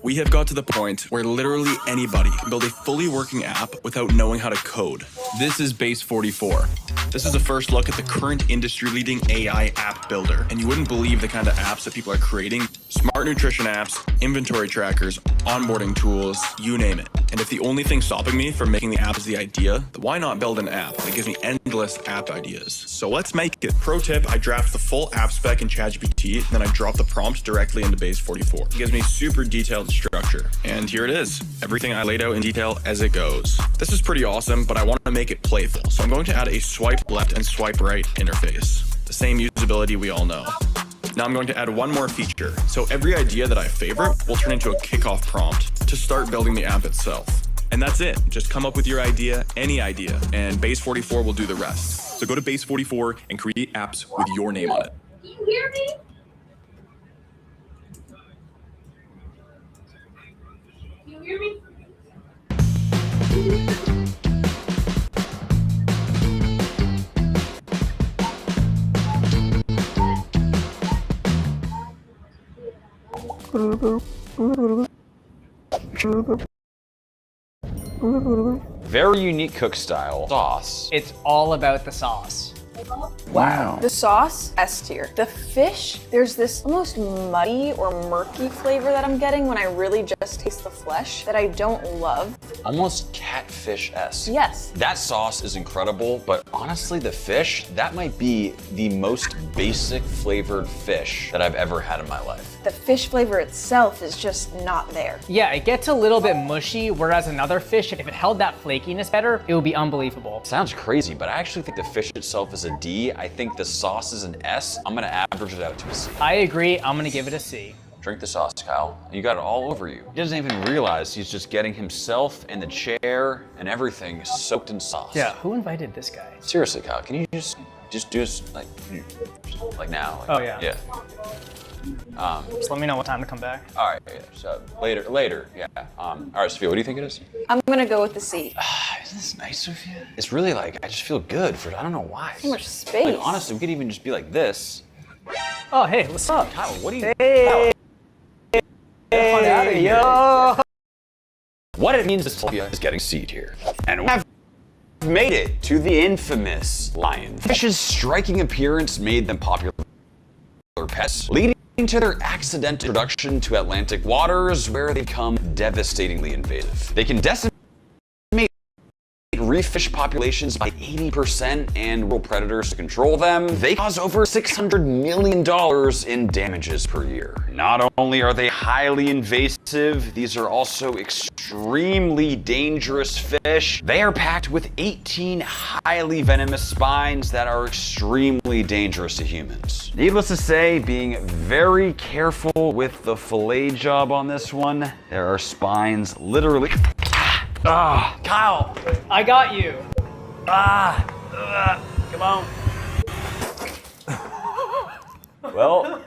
We have got to the point where literally anybody can build a fully working app without knowing how to code. This is 𝕃𝕀𝕍𝔼. This is a first look at the current industry-leading AI app builder. And you wouldn't believe the kind of apps that people are creating. Smart nutrition apps, inventory trackers, onboarding tools, you name it. And if the only thing stopping me from making the app is the idea, then why not build an app that gives me endless app ideas? So let's make it. Pro tip, I draft the full app spec in ChatGPT, then I drop the prompt directly into 𝕃𝕀𝕍𝔼. It gives me super detailed structure. And here it is. Everything I laid out in detail as it goes. This is pretty awesome, but I want to make it playful. So I'm going to add a swipe left and swipe right interface. The same usability we all know. Now I'm going to add one more feature. So every idea that I favorite will turn into a kickoff prompt to start building the app itself. And that's it. Just come up with your idea, any idea, and 𝕃𝕀𝕍𝔼 will do the rest. So go to 𝕃𝕀𝕍𝔼 and create apps with your name on it. Can you hear me? Can you hear me? Very unique cook style sauce. It's all about the sauce. Wow. The sauce, S tier. The fish, there's this almost muddy or murky flavor that I'm getting when I really just taste the flesh that I don't love. Almost catfish-esque. Yes. That sauce is incredible, but honestly, the fish, that might be the most basic flavored fish that I've ever had in my life. The fish flavor itself is just not there. Yeah, it gets a little bit mushy, whereas another fish, if it held that flakiness better, it would be unbelievable. Sounds crazy, but I actually think the fish itself is a D. I think the sauce is an S. I'm gonna average it out to a C. I agree, I'm gonna give it a C. Drink the sauce, Kyle. You got it all over you. He doesn't even realize he's just getting himself and the chair and everything soaked in sauce. Yeah, who invited this guy? Seriously, Kyle, can you just do this like now? Like, oh yeah. Yeah. Just let me know what time to come back. All right, yeah, so later, yeah. All right, Sophia, what do you think it is? I'm gonna go with the C. Isn't this nice, Sophia? It's really like, I just feel good for it. I don't know why. So much space. Like, honestly, we could even just be like this. Oh, hey, what's up? Kyle, what are you... Hey, Hey, yo. What it means is Sophia is getting seed here. And we have made it to the infamous lionfish's striking appearance made them popular pets, leading to their accidental introduction to Atlantic waters where they become devastatingly invasive. They can decimate reef fish populations by 80% and rural predators to control them. They cause over $600 million in damages per year. Not only are they highly invasive, these are also extremely dangerous fish. They are packed with 18 highly venomous spines that are extremely dangerous to humans. Needless to say, being very careful with the fillet job on this one. There are spines literally... Ah, Kyle! I got you. Come on. Well,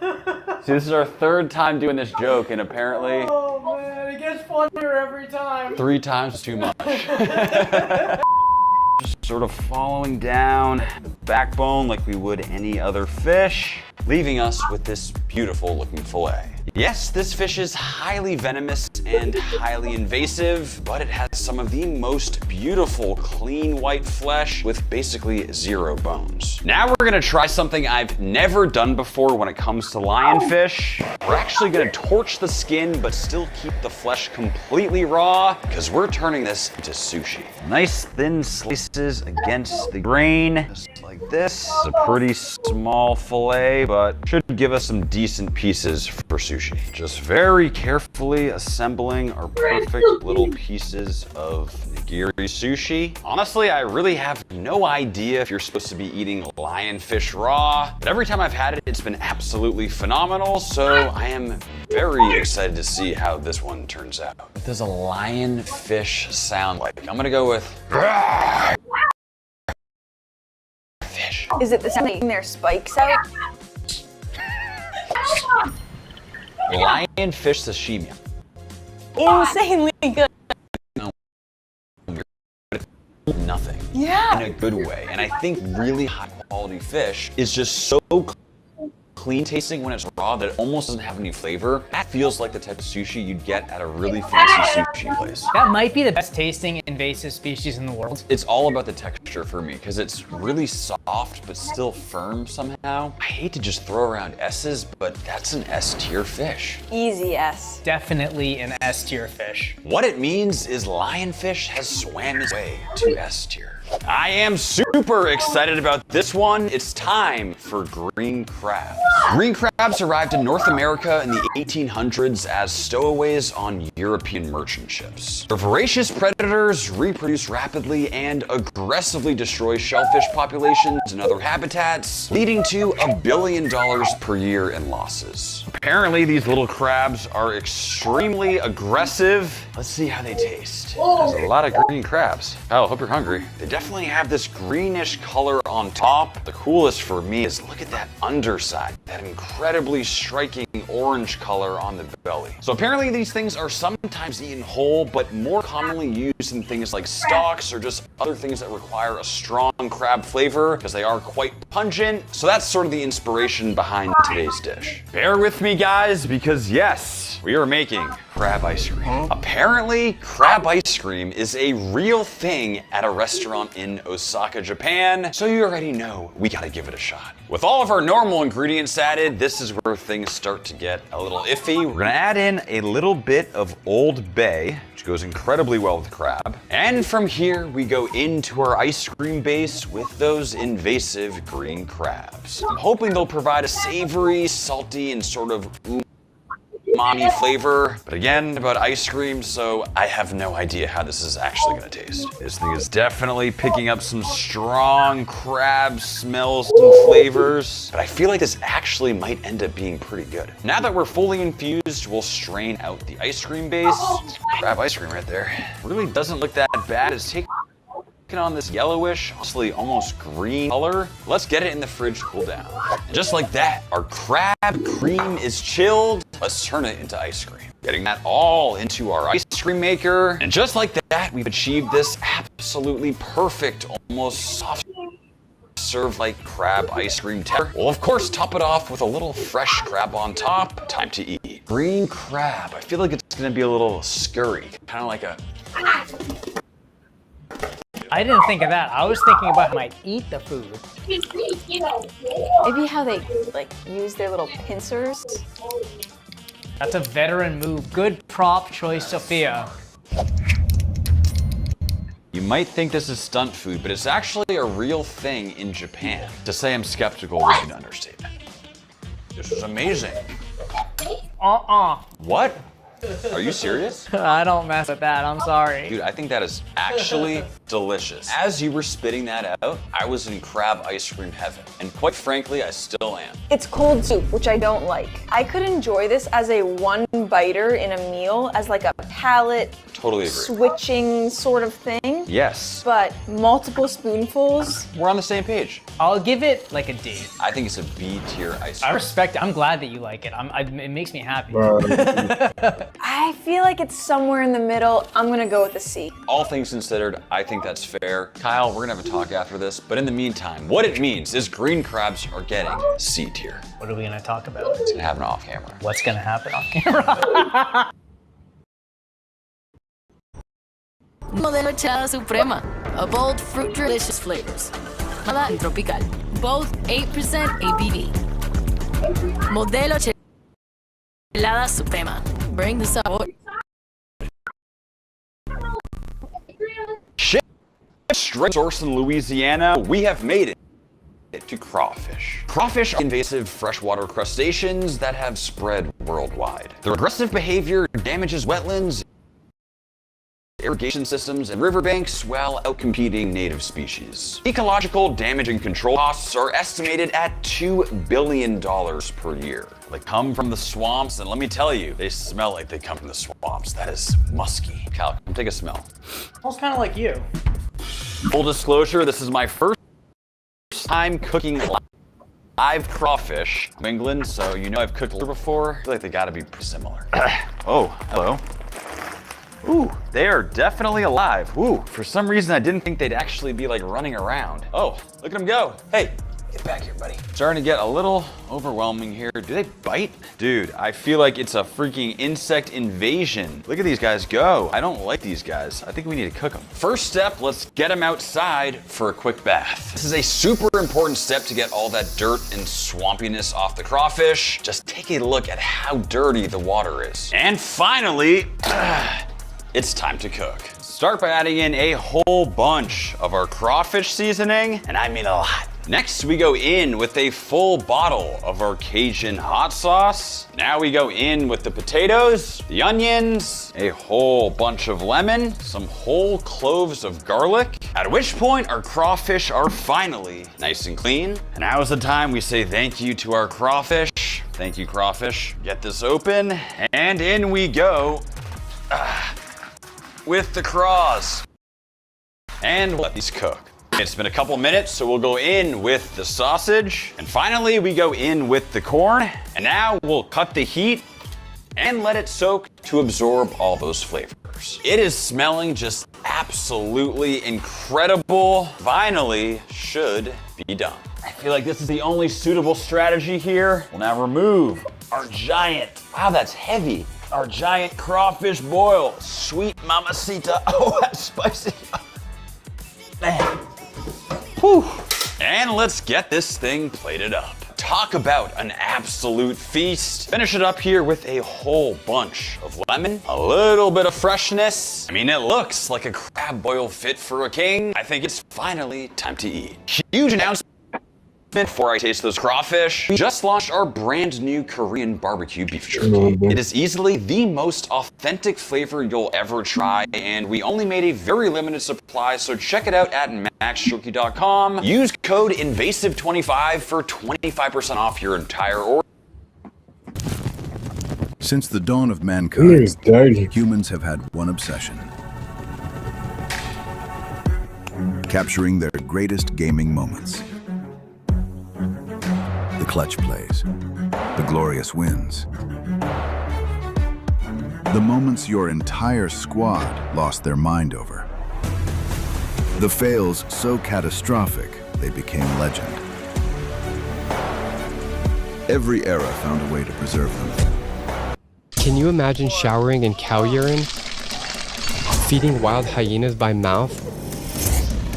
see, this is our third time doing this joke, and apparently... Oh man, it gets funnier every time. 3 times is too much. Just sort of following down the backbone like we would any other fish, leaving us with this beautiful looking fillet. Yes, this fish is highly venomous and highly invasive, but it has some of the most beautiful clean white flesh with basically 0 bones. Now we're gonna try something I've never done before when it comes to lionfish. We're actually gonna torch the skin, but still keep the flesh completely raw, because we're turning this into sushi. Nice thin slices against the grain, just like this. It's a pretty small fillet, but should give us some decent pieces for sushi. Just very carefully assembling our perfect little pieces of nigiri sushi. Honestly, I really have no idea if you're supposed to be eating lionfish raw, but every time I've had it, it's been absolutely phenomenal, so I am very excited to see how this one turns out. What does a lionfish sound like? I'm gonna go with... fish. Is it the sound of their spikes out? Lionfish sashimi. Insanely good. Nothing. Yeah. In a good way. And I think really high quality fish is just so clean tasting when it's raw that it almost doesn't have any flavor. That feels like the type of sushi you'd get at a really fancy sushi place. That might be the best tasting invasive species in the world. It's all about the texture for me because it's really soft but still firm somehow. I hate to just throw around S's, but that's an S tier fish. Easy S. Definitely an S tier fish. What it means is lionfish has swam its way to S tier. I am super excited about this one. It's time for green crabs. Green crabs arrived in North America in the 1800s as stowaways on European merchant ships. They're voracious predators, reproduce rapidly, and aggressively destroy shellfish populations and other habitats, leading to $1 billion per year in losses. Apparently, these little crabs are extremely aggressive. Let's see how they taste. There's a lot of green crabs. Oh, hope you're hungry. They definitely have this greenish color on top. The coolest for me is look at that underside, that incredibly striking orange color on the belly. So apparently these things are sometimes eaten whole, but more commonly used in things like stocks or just other things that require a strong crab flavor because they are quite pungent. So that's sort of the inspiration behind today's dish. Bear with me, guys, because yes, we are making crab ice cream. Apparently, crab ice cream is a real thing at a restaurant in Osaka, Japan, so you already know we gotta give it a shot. With all of our normal ingredients added, this is where things start to get a little iffy. We're gonna add in a little bit of Old Bay, which goes incredibly well with crab. And from here, we go into our ice cream base with those invasive green crabs. I'm hoping they'll provide a savory, salty, and sort of umami flavor, but again, about ice cream, so I have no idea how this is actually gonna taste. This thing is definitely picking up some strong crab smells and flavors, but I feel like this actually might end up being pretty good. Now that we're fully infused, we'll strain out the ice cream base. Crab ice cream right there. Really doesn't look that bad. It's taking on this yellowish, honestly almost green color. Let's get it in the fridge to cool down. And just like that, our crab cream is chilled. Let's turn it into ice cream. Getting that all into our ice cream maker. And just like that, we've achieved this absolutely perfect, almost soft serve like crab ice cream texture. We'll of course top it off with a little fresh crab on top. Time to eat. Green crab. I feel like it's gonna be a little scurry. Kind of like a... I didn't think of that. I was thinking about how I might eat the food. Maybe how they like use their little pincers. That's a veteran move. Good prop choice, Sophia. You might think this is stunt food, but it's actually a real thing in Japan. To say I'm skeptical would be an understatement. This is amazing. What? Are you serious? I don't mess with that, I'm sorry. Dude, I think that is actually delicious. As you were spitting that out, I was in crab ice cream heaven. And quite frankly, I still am. It's cold soup, which I don't like. I could enjoy this as a one-biter in a meal, as like a palate Totally agree. switching sort of thing. Yes. But multiple spoonfuls. We're on the same page. I'll give it like a D. I think it's a B tier ice cream. I respect it. I'm glad that you like it. It makes me happy. I feel like it's somewhere in the middle. I'm gonna go with a C. All things considered, I think that's fair. Kyle, we're gonna have a talk after this, but in the meantime, what it means is green crabs are getting C tier. What are we gonna talk about? It's gonna happen off camera. What's gonna happen off camera? Modelo Chelada Suprema, a bold fruit delicious flavors. ℕ𝕆𝕃𝕃 and tropical, both 8% ABV. Modelo Chelada Suprema, bring the sabor. Straight source in Louisiana, we have made it to crawfish. Crawfish are invasive freshwater crustaceans that have spread worldwide. Their aggressive behavior damages wetlands, irrigation systems, and riverbanks while outcompeting native species. Ecological damage and control costs are estimated at $2 billion per year. They come from the swamps, and let me tell you, they smell like they come from the swamps. That is musky. Cal, come take a smell. Smells kind of like you. Full disclosure, this is my first time cooking live crawfish in England, so you know I've cooked before. I feel like they gotta be pretty similar. Oh, hello. Ooh, they are definitely alive. Ooh, for some reason I didn't think they'd actually be like running around. Oh, look at them go. Hey, get back here, buddy. Starting to get a little overwhelming here. Do they bite? Dude, I feel like it's a freaking insect invasion. Look at these guys go. I don't like these guys. I think we need to cook them. First step, let's get them outside for a quick bath. This is a super important step to get all that dirt and swampiness off the crawfish. Just take a look at how dirty the water is. And finally, it's time to cook. Start by adding in a whole bunch of our crawfish seasoning, and I mean a lot. Next, we go in with a full bottle of our Cajun hot sauce. Now we go in with the potatoes, the onions, a whole bunch of lemon, some whole cloves of garlic, at which point our crawfish are finally nice and clean. And now is the time we say thank you to our crawfish. Thank you, crawfish. Get this open, and in we go. With the craws. And let these cook. It's been a couple minutes, so we'll go in with the sausage. And finally, we go in with the corn. And now we'll cut the heat and let it soak to absorb all those flavors. It is smelling just absolutely incredible. Finally, should be done. I feel like this is the only suitable strategy here. We'll now remove our giant, wow, that's heavy. Our giant crawfish boil. Sweet mamacita. Oh, that's spicy. Man. Whew. And let's get this thing plated up. Talk about an absolute feast. Finish it up here with a whole bunch of lemon, a little bit of freshness. I mean, it looks like a crab boil fit for a king. I think it's finally time to eat. Huge announcement. Before I taste those crawfish, we just launched our brand new Korean barbecue beef jerky. It is easily the most authentic flavor you'll ever try, and we only made a very limited supply, so check it out at maxjerky.com. Use code invasive25 for 25% off your entire order. Since the dawn of mankind, humans have had one obsession: capturing their greatest gaming moments. The clutch plays, the glorious wins, the moments your entire squad lost their mind over. The fails so catastrophic, they became legend. Every era found a way to preserve them. Can you imagine showering in cow urine? Feeding wild hyenas by mouth?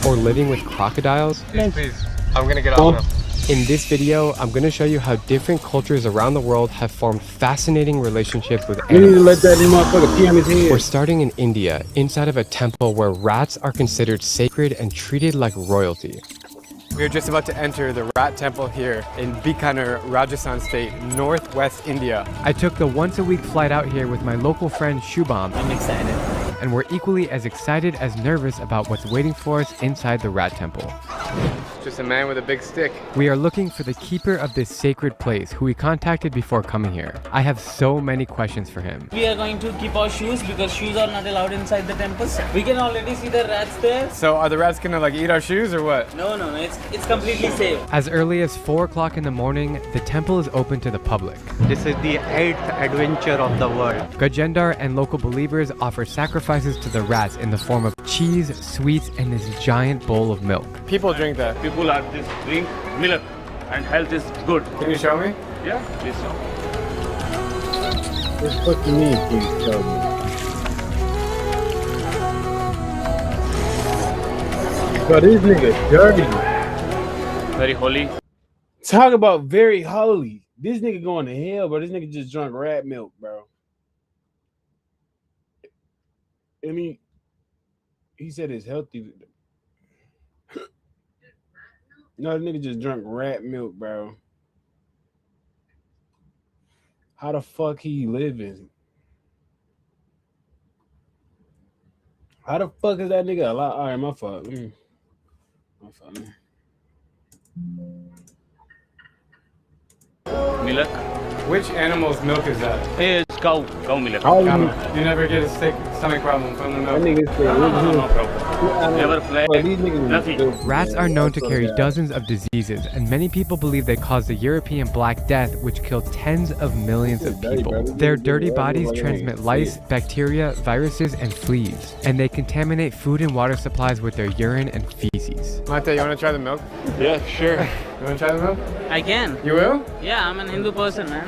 Or living with crocodiles? Please, I'm gonna get off now. In this video, I'm going to show you how different cultures around the world have formed fascinating relationships with animals. You need to let that motherfucker pee on his head. We're starting in India, inside of a temple where rats are considered sacred and treated like royalty. We are just about to enter the rat temple here in Bikaner, Rajasthan state, northwest India. I took the once-a-week flight out here with my local friend Shubham. I'm excited. And we're equally as excited as nervous about what's waiting for us inside the rat temple. Just a man with a big stick. We are looking for the keeper of this sacred place, who we contacted before coming here. I have so many questions for him. We are going to keep our shoes because shoes are not allowed inside the temple. We can already see the rats there. So are the rats gonna like eat our shoes or what? No, it's completely safe. As early as 4 o'clock in the morning, the temple is open to the public. This is the 8th adventure of the world. Gajendar and local believers offer sacrifices to the rats in the form of cheese, sweets, and this giant bowl of milk. People drink that. People are just drink milk and health is good. Can you show me? Yeah, please show. What do you mean, please show me? But this nigga dirty. Very holy. Talk about very holy. This nigga going to hell, bro. This nigga just drunk rat milk, bro. I mean, he said it's healthy. No, this nigga just drunk rat milk, bro. How the fuck he living? How the fuck is that nigga alive? All right, my fault. My fault, man. Milk. Which animal's milk is that? It's cow milk. You never get a stomach problem from the milk? No problem. Never play. Nothing. Rats are known to carry dozens of diseases, and many people believe they cause the European Black Death, which killed tens of millions of people. Their dirty bodies transmit lice, bacteria, viruses, and fleas, and they contaminate food and water supplies with their urine and feces. Mate, you want to try the milk? Yeah, sure. You want to try the milk? I can. You will? Yeah, I'm an Hindu person, man.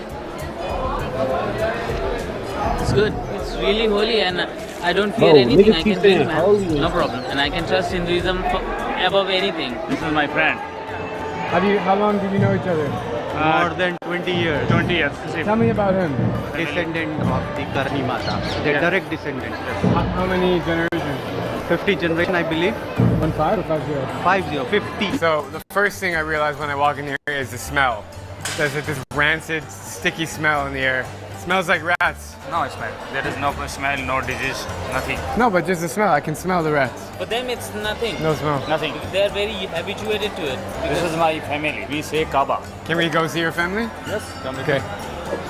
It's good. It's really holy and I don't fear anything. I can drink, man. No problem. And I can trust Hinduism above anything. This is my friend. How long did you know each other? More than 20 years. 20 years. Tell me about him. Descendant of the Karni Mata. The direct descendant. How many generations? 50 generation, I believe. 15 or 50? 50. So the first thing I realized when I walk in here is the smell. There's this rancid, sticky smell in the air. It smells like rats. No smell. There is no smell, no disease, nothing. No, but just the smell. I can smell the rats. For them, it's nothing. No smell. Nothing. They are very habituated to it. This is my family. We say Kaaba. Can we go see your family? Yes. Come Okay.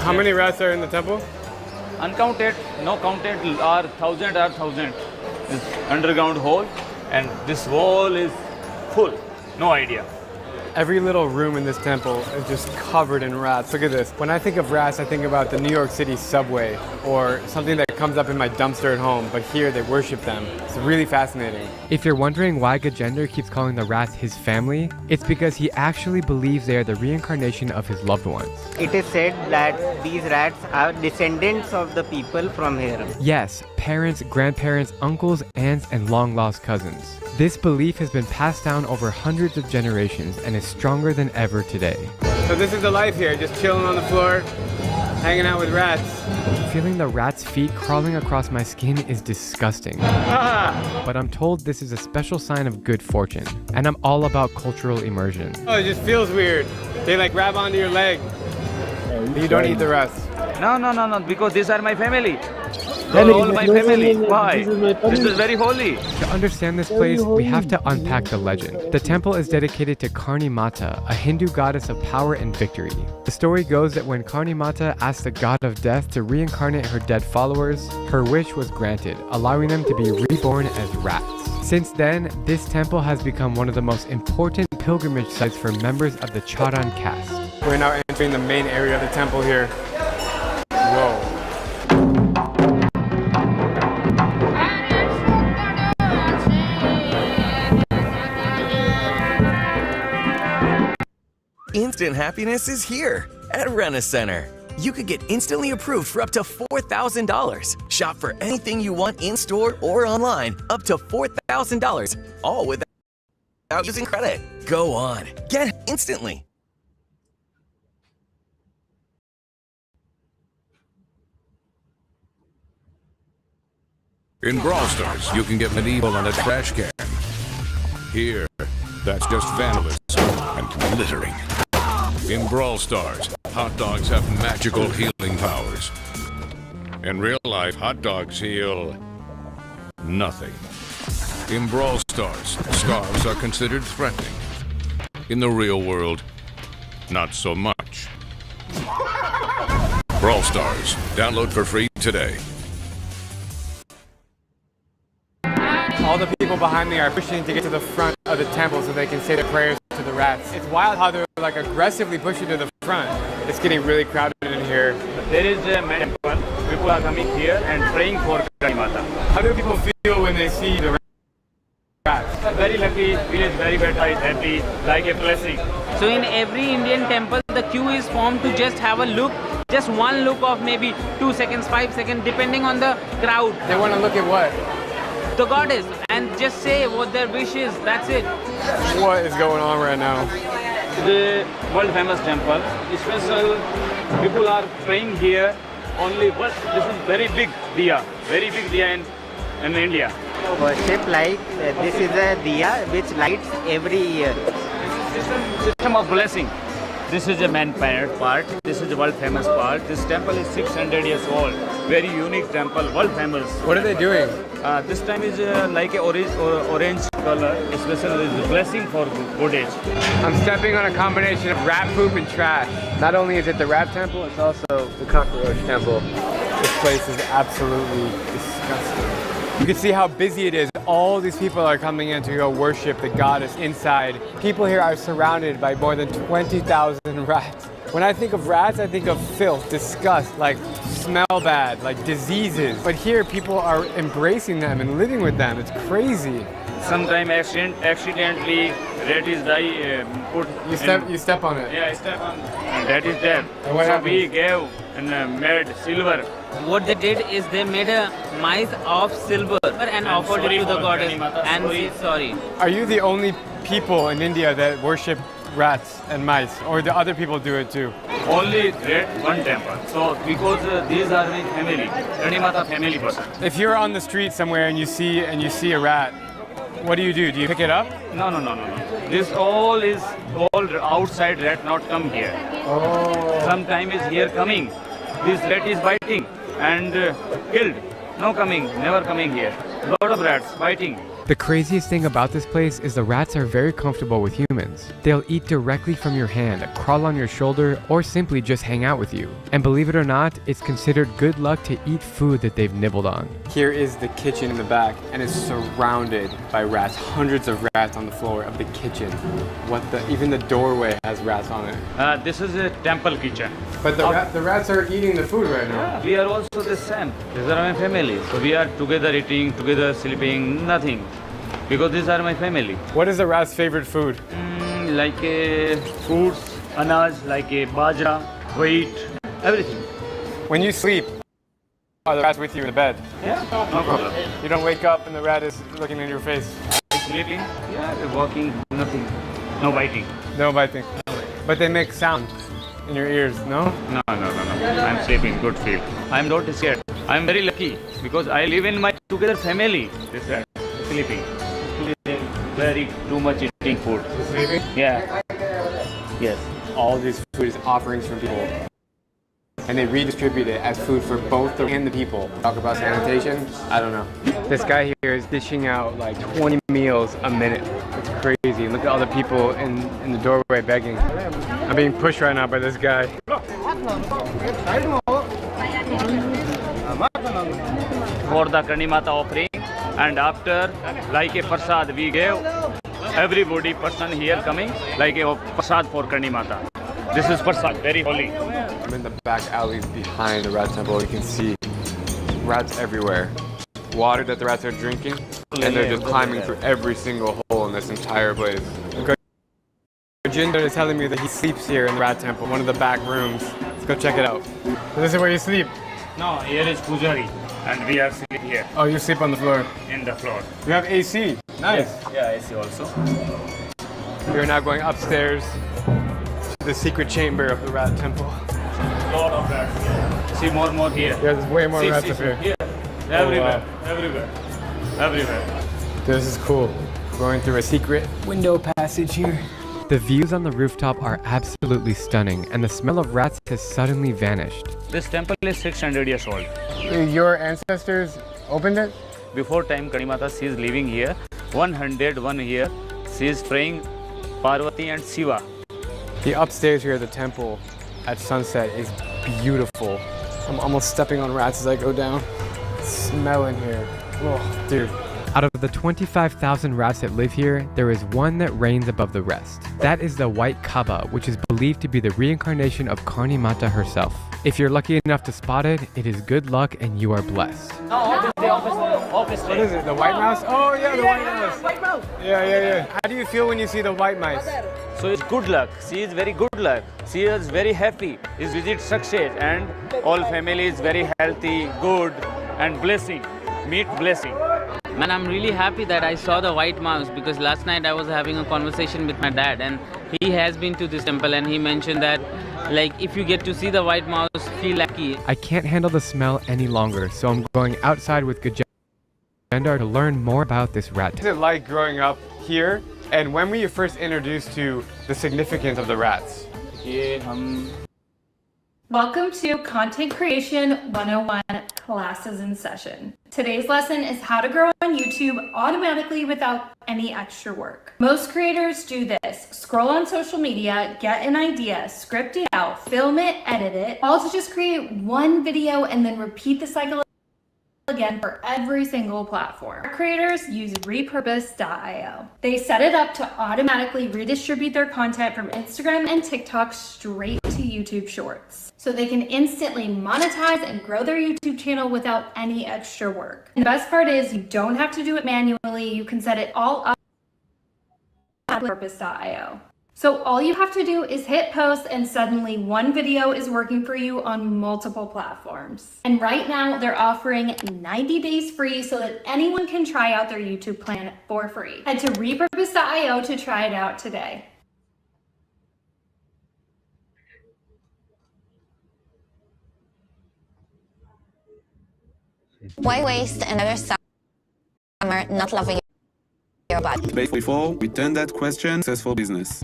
How many rats are in the temple? Uncounted, no counted are thousand. This underground hole, and this wall is full. No idea. Every little room in this temple is just covered in rats. Look at this. When I think of rats, I think about the New York City subway or something that comes up in my dumpster at home, but here they worship them. It's really fascinating. If you're wondering why Gajendar keeps calling the rats his family, it's because he actually believes they are the reincarnation of his loved ones. It is said that these rats are descendants of the people from here. Yes, parents, grandparents, uncles, aunts, and long-lost cousins. This belief has been passed down over hundreds of generations and is stronger than ever today. So this is the life here, just chilling on the floor, hanging out with rats. Feeling the rat's feet crawling across my skin is disgusting. But I'm told this is a special sign of good fortune, and I'm all about cultural immersion. Oh, it just feels weird. They like grab onto your leg. You don't eat the rats. No, because these are my family. All my family. Why? This is very holy. To understand this place, we have to unpack the legend. The temple is dedicated to Karni Mata, a Hindu goddess of power and victory. The story goes that when Karni Mata asked the god of death to reincarnate her dead followers, her wish was granted, allowing them to be reborn as rats. Since then, this temple has become one of the most important pilgrimage sites for members of the Charan caste. We're now entering the main area of the temple here. Whoa. Instant happiness is here at Rent-A-Center. You could get instantly approved for up to $4,000. Shop for anything you want in-store or online, up to $4,000, all without using credit. Go on, get it instantly. In Brawl Stars, you can get medieval on a trash can. Here, that's just vandalism and littering. In Brawl Stars, hot dogs have magical healing powers. In real life, hot dogs heal nothing. In Brawl Stars, scarves are considered threatening. In the real world, not so much. Brawl Stars, download for free today. All the people behind me are pushing to get to the front of the temple so they can say their prayers to the rats. It's wild how they're like aggressively pushing to the front. It's getting really crowded in here. There is a temple. People are coming here and praying for Kali Mata. How do people feel when they see the rats? Very lucky, village very better, happy, like a blessing. So in every Indian temple, the queue is formed to just have a look, just one look of maybe 2 seconds, 5 seconds, depending on the crowd. They want to look at what? The goddess, and just say what their wish is, that's it. What is going on right now? The world famous temple, special people are praying here only, but this is very big diya in India. Worship like this is a diya which lights every year. System of blessing. This is the main part. This is the world famous part. This temple is 600 years old. Very unique temple, world famous. What are they doing? This time is like a orange color. Especially is blessing for good age. I'm stepping on a combination of rat poop and trash. Not only is it the rat temple, it's also the cockroach temple. This place is absolutely disgusting. You can see how busy it is. All these people are coming in to go worship the goddess inside. People here are surrounded by more than 20,000 rats. When I think of rats, I think of filth, disgust, like smell bad, like diseases. But here, people are embracing them and living with them. It's crazy. Sometimes accidentally, rat is die. You step on it. Yeah, I step on. And that is dead. And what happens? We gave and made silver. What they did is they made a mice of silver and offered it to the goddess and said sorry. Are you the only people in India that worship rats and mice, or do other people do it too? Only rat, one temple. So because these are my family, Kali family person. If you're on the street somewhere and you see a rat, what do? Do you pick it up? No. This all is all outside rat, not come here. Oh. Sometime is here coming. This rat is biting and killed. No coming, never coming here. Lot of rats biting. The craziest thing about this place is the rats are very comfortable with humans. They'll eat directly from your hand, crawl on your shoulder, or simply just hang out with you. And believe it or not, it's considered good luck to eat food that they've nibbled on. Here is the kitchen in the back, and it's surrounded by rats. Hundreds of rats on the floor of the kitchen. Even the doorway has rats on it. This is a temple kitchen. But the rats are eating the food right now. Yeah, we are also the same. These are my family. So we are together eating, together sleeping, nothing. Because these are my family. What is the rat's favorite food? Like fruits, anaj, like bajra, wheat, everything. When you sleep, are the rats with you in the bed? Yeah, no problem. You don't wake up and the rat is looking in your face? Sleeping? Yeah, we're walking, nothing. No biting. No biting. But they make sound in your ears, no? No. I'm sleeping, good feel. I'm not scared. I'm very lucky because I live in my together family. This rat sleeping. Very too much eating food. Sleeping? Yeah. Yes. All this food is offerings from people. And they redistribute it as food for both the and the people. Talk about sanitation? I don't know. This guy here is dishing out like 20 meals a minute. It's crazy. Look at all the people in the doorway begging. I'm being pushed right now by this guy. For the Kali Mata offering And after, like a prasad, we gave everybody person here coming like a prasad for Karni Mata. This is prasad, very holy. I'm in the back alleys behind the rat temple. You can see rats everywhere. Water that the rats are drinking, and they're just climbing through every single hole in this entire place. Jinder is telling me that he sleeps here in the rat temple, one of the back rooms. Let's go check it out. So this is where you sleep? No, here is Pujari, and we are sleeping here. Oh, you sleep on the floor? In the floor. You have AC? Nice. Yeah, AC also. We are now going upstairs to the secret chamber of the rat temple. Lot of rats. See more here. Yeah, there's way more rats up here. Here. Everywhere, everywhere, everywhere. This is cool. Going through a secret window passage here. The views on the rooftop are absolutely stunning, and the smell of rats has suddenly vanished. This temple is 600 years old. Your ancestors opened it? Before time, Karni Mata, she is living here. 101 year, she is praying Parvati and Shiva. The upstairs here at the temple at sunset is beautiful. I'm almost stepping on rats as I go down. Smell in here. Oh, dude. Out of the 25,000 rats that live here, there is one that reigns above the rest. That is the white Kaaba, which is believed to be the reincarnation of Karni Mata herself. If you're lucky enough to spot it, it is good luck and you are blessed. Office. What is it, the white mouse? Oh yeah, the white mouse. White mouse. Yeah. How do you feel when you see the white mice? So it's good luck. She is very good luck. She is very happy. His visit success and all family is very healthy, good and blessing. Meet blessing. Man, I'm really happy that I saw the white mouse because last night I was having a conversation with my dad and he has been to this temple and he mentioned that like if you get to see the white mouse, feel lucky. I can't handle the smell any longer, so I'm going outside with Gajendar to learn more about this rat. What is it like growing up here, and when were you first introduced to the significance of the rats? Welcome to Content Creation 101 Classes in Session. Today's lesson is how to grow on YouTube automatically without any extra work. Most creators do this: scroll on social media, get an idea, script it out, film it, edit it, all to just create one video and then repeat the cycle again for every single platform. Creators use repurpose.io. They set it up to automatically redistribute their content from Instagram and TikTok straight to YouTube Shorts, so they can instantly monetize and grow their YouTube channel without any extra work. And the best part is you don't have to do it manually. You can set it all up at repurpose.io. So all you have to do is hit post and suddenly one video is working for you on multiple platforms. And right now they're offering 90 days free so that anyone can try out their YouTube plan for free. Head to repurpose.io to try it out today. Why waste another summer not loving your body? Before we turn that question successful business.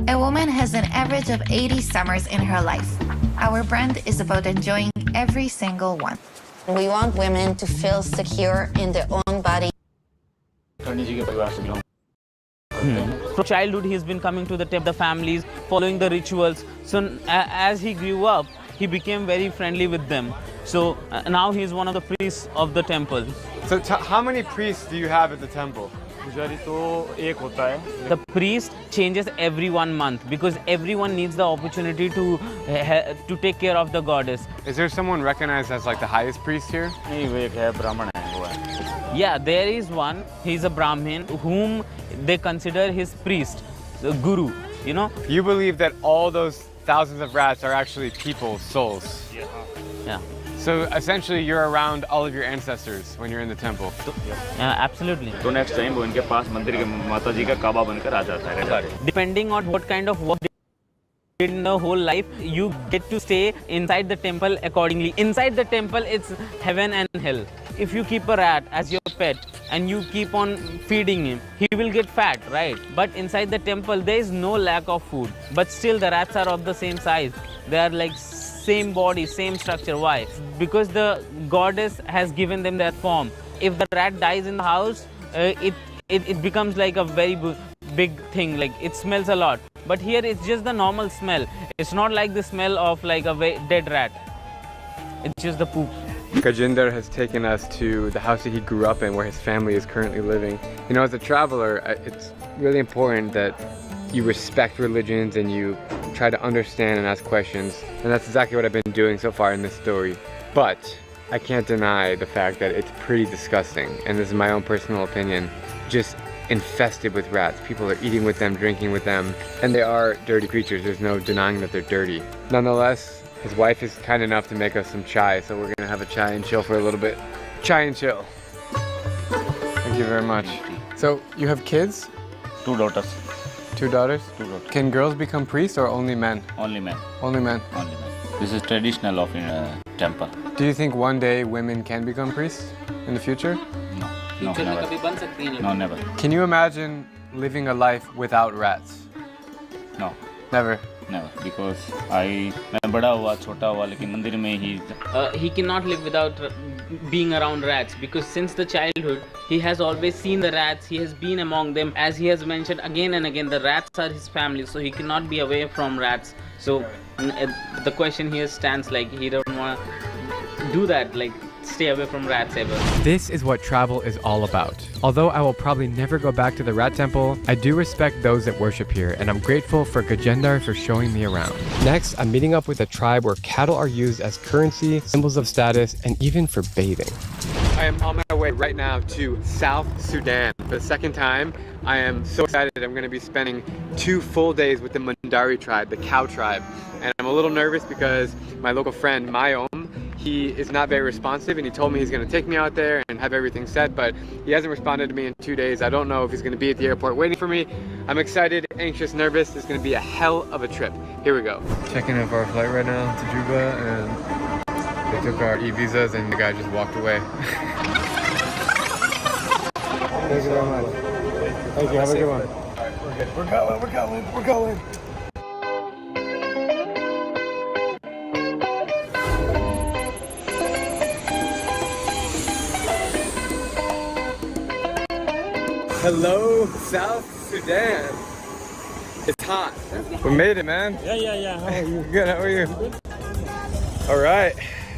A woman has an average of 80 summers in her life. Our brand is about enjoying every single one. We want women to feel secure in their own body. From childhood, he's been coming to the families, following the rituals. So as he grew up, he became very friendly with them. So now he's one of the priests of the temple. So how many priests do you have at the temple? The priest changes every 1 month because everyone needs the opportunity to take care of the goddess. Is there someone recognized as like the highest priest here? Yeah, there is one. He's a Brahmin whom they consider his priest, the guru, you know. You believe that all those thousands of rats are actually people's souls? Yeah. So essentially you're around all of your ancestors when you're in the temple? Yeah, absolutely. So next time वो इनके पास मंदिर के माता जी का काबा बनकर आ जाता है. Depending on what kind of work in the whole life, you get to stay inside the temple accordingly. Inside the temple, it's heaven and hell. If you keep a rat as your pet and you keep on feeding him, he will get fat, right? But inside the temple, there is no lack of food. But still, the rats are of the same size. They are like same body, same structure. Why? Because the goddess has given them that form. If the rat dies in the house, it becomes like a very big thing. Like it smells a lot. But here it's just the normal smell. It's not like the smell of like a dead rat. It's just the poop. Gajinder has taken us to the house that he grew up in where his family is currently living. You know, as a traveler, it's really important that you respect religions and you try to understand and ask questions. And that's exactly what I've been doing so far in this story. But I can't deny the fact that it's pretty disgusting. And this is my own personal opinion. Just infested with rats. People are eating with them, drinking with them. And they are dirty creatures. There's no denying that they're dirty. Nonetheless, his wife is kind enough to make us some chai. So we're gonna have a chai and chill for a little bit. Chai and chill. Thank you very much. So you have kids? 2 daughters. 2 daughters? 2 daughters. Can girls become priests or only men? Only men. Only men. Only men. This is traditional of temple. Do you think one day women can become priests in the future? No. No, never. No, never. Can you imagine living a life without rats? No. Never? Never. Because मैं बड़ा हुआ, छोटा हुआ, लेकिन मंदिर में ही he cannot live without being around rats, because since the childhood he has always seen the rats. He has been among them, as he has mentioned again and again. The rats are his family, so he cannot be away from rats. So the question here stands like he don't want to do that, like stay away from rats ever. This is what travel is all about. Although I will probably never go back to the rat temple, I do respect those that worship here, and I'm grateful for Gajinder for showing me around. Next, I'm meeting up with a tribe where cattle are used as currency, symbols of status, and even for bathing. I am on my way right now to South Sudan for the second time. I am so excited. I'm going to be spending 2 full days with the Mundari tribe, the cow tribe. And I'm a little nervous because my local friend, Mayom, he is not very responsive, and he told me he's going to take me out there and have everything set, but he hasn't responded to me in 2 days. I don't know if he's going to be at the airport waiting for me. I'm excited, anxious, nervous. It's going to be a hell of a trip. Here we go. Checking in for our flight right now to Juba, and they took our e-visas and the guy just walked away. Thank you very much. Thank you, have a good one. We're going. Hello, South Sudan. It's hot. We made it, man. Yeah. How are you? Good, how are you? All right,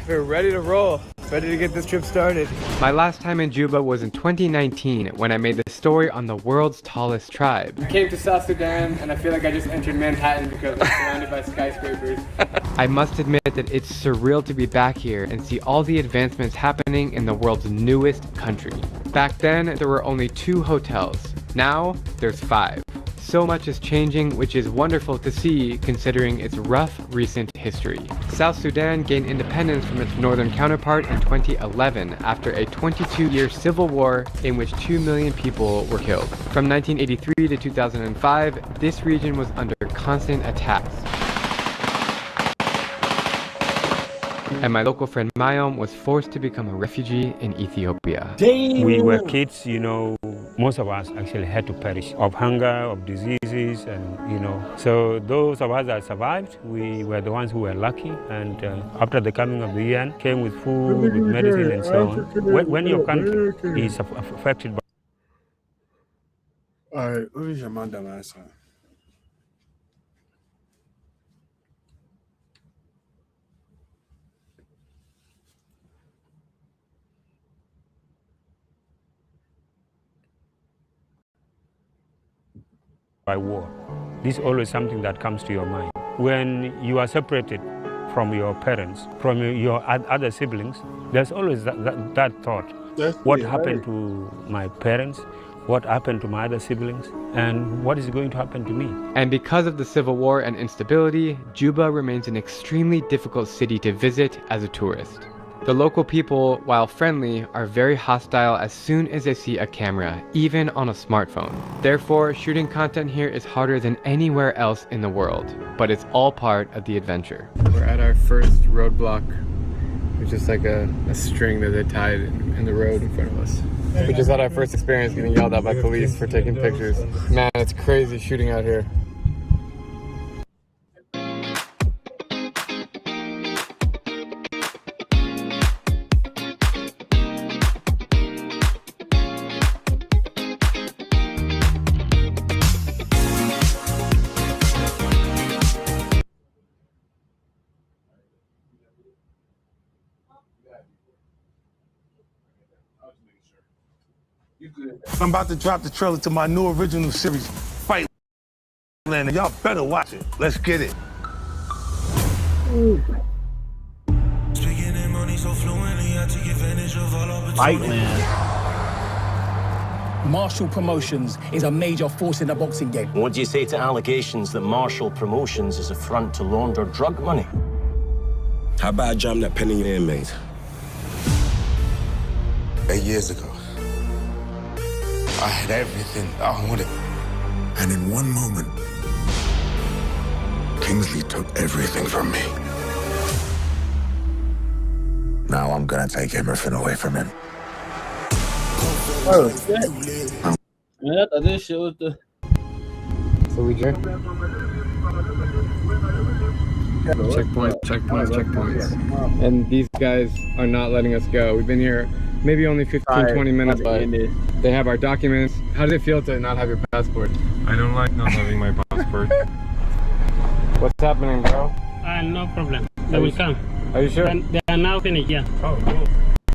we're ready to roll. Ready to get this trip started. My last time in Juba was in 2019 when I made the story on the world's tallest tribe. I came to South Sudan and I feel like I just entered Manhattan because I'm surrounded by skyscrapers. I must admit that it's surreal to be back here and see all the advancements happening in the world's newest country. Back then, there were only 2 hotels. Now, there's 5. So much is changing, which is wonderful to see considering its rough recent history. South Sudan gained independence from its northern counterpart in 2011 after a 22-year civil war in which 2 million people were killed. From 1983 to 2005, this region was under constant attacks. And my local friend Mayom was forced to become a refugee in Ethiopia. We were kids, you know, most of us actually had to perish of hunger, of diseases, and so those of us that survived, we were the ones who were lucky, and after the coming of the UN, came with food, with medicine and so on. When your country is affected by... Alright, who is your mother, my son? by war. This is always something that comes to your mind. When you are separated from your parents, from your other siblings, there's always that thought. What happened to my parents? What happened to my other siblings? And what is going to happen to me? And because of the civil war and instability, Juba remains an extremely difficult city to visit as a tourist. The local people, while friendly, are very hostile as soon as they see a camera, even on a smartphone. Therefore, shooting content here is harder than anywhere else in the world, but it's all part of the adventure. We're at our first roadblock, which is like a string that they tied in the road in front of us. We just had our first experience getting yelled at by police for taking pictures. Man, it's crazy shooting out here. I'm about to drop the trailer to my new original series, Fight Land, and y'all better watch it. Let's get it. Fight Land. Marshall Promotions is a major force in the boxing game. What do you say to allegations that Marshall Promotions is a front to launder drug money? How about I jump that penny in, mate? 8 years ago, I had everything I wanted. And in one moment, Kingsley took everything from me. Now I'm gonna take everything away from him. Oh, shit. Yeah, I thought this shit was the... So we good? Checkpoints. And these guys are not letting us go. We've been here maybe only 15-20 minutes, but they have our documents. How does it feel to not have your passport? I don't like not having my passport. What's happening, bro? No problem. They will come. Are you sure? They are now finished, yeah. Oh, cool.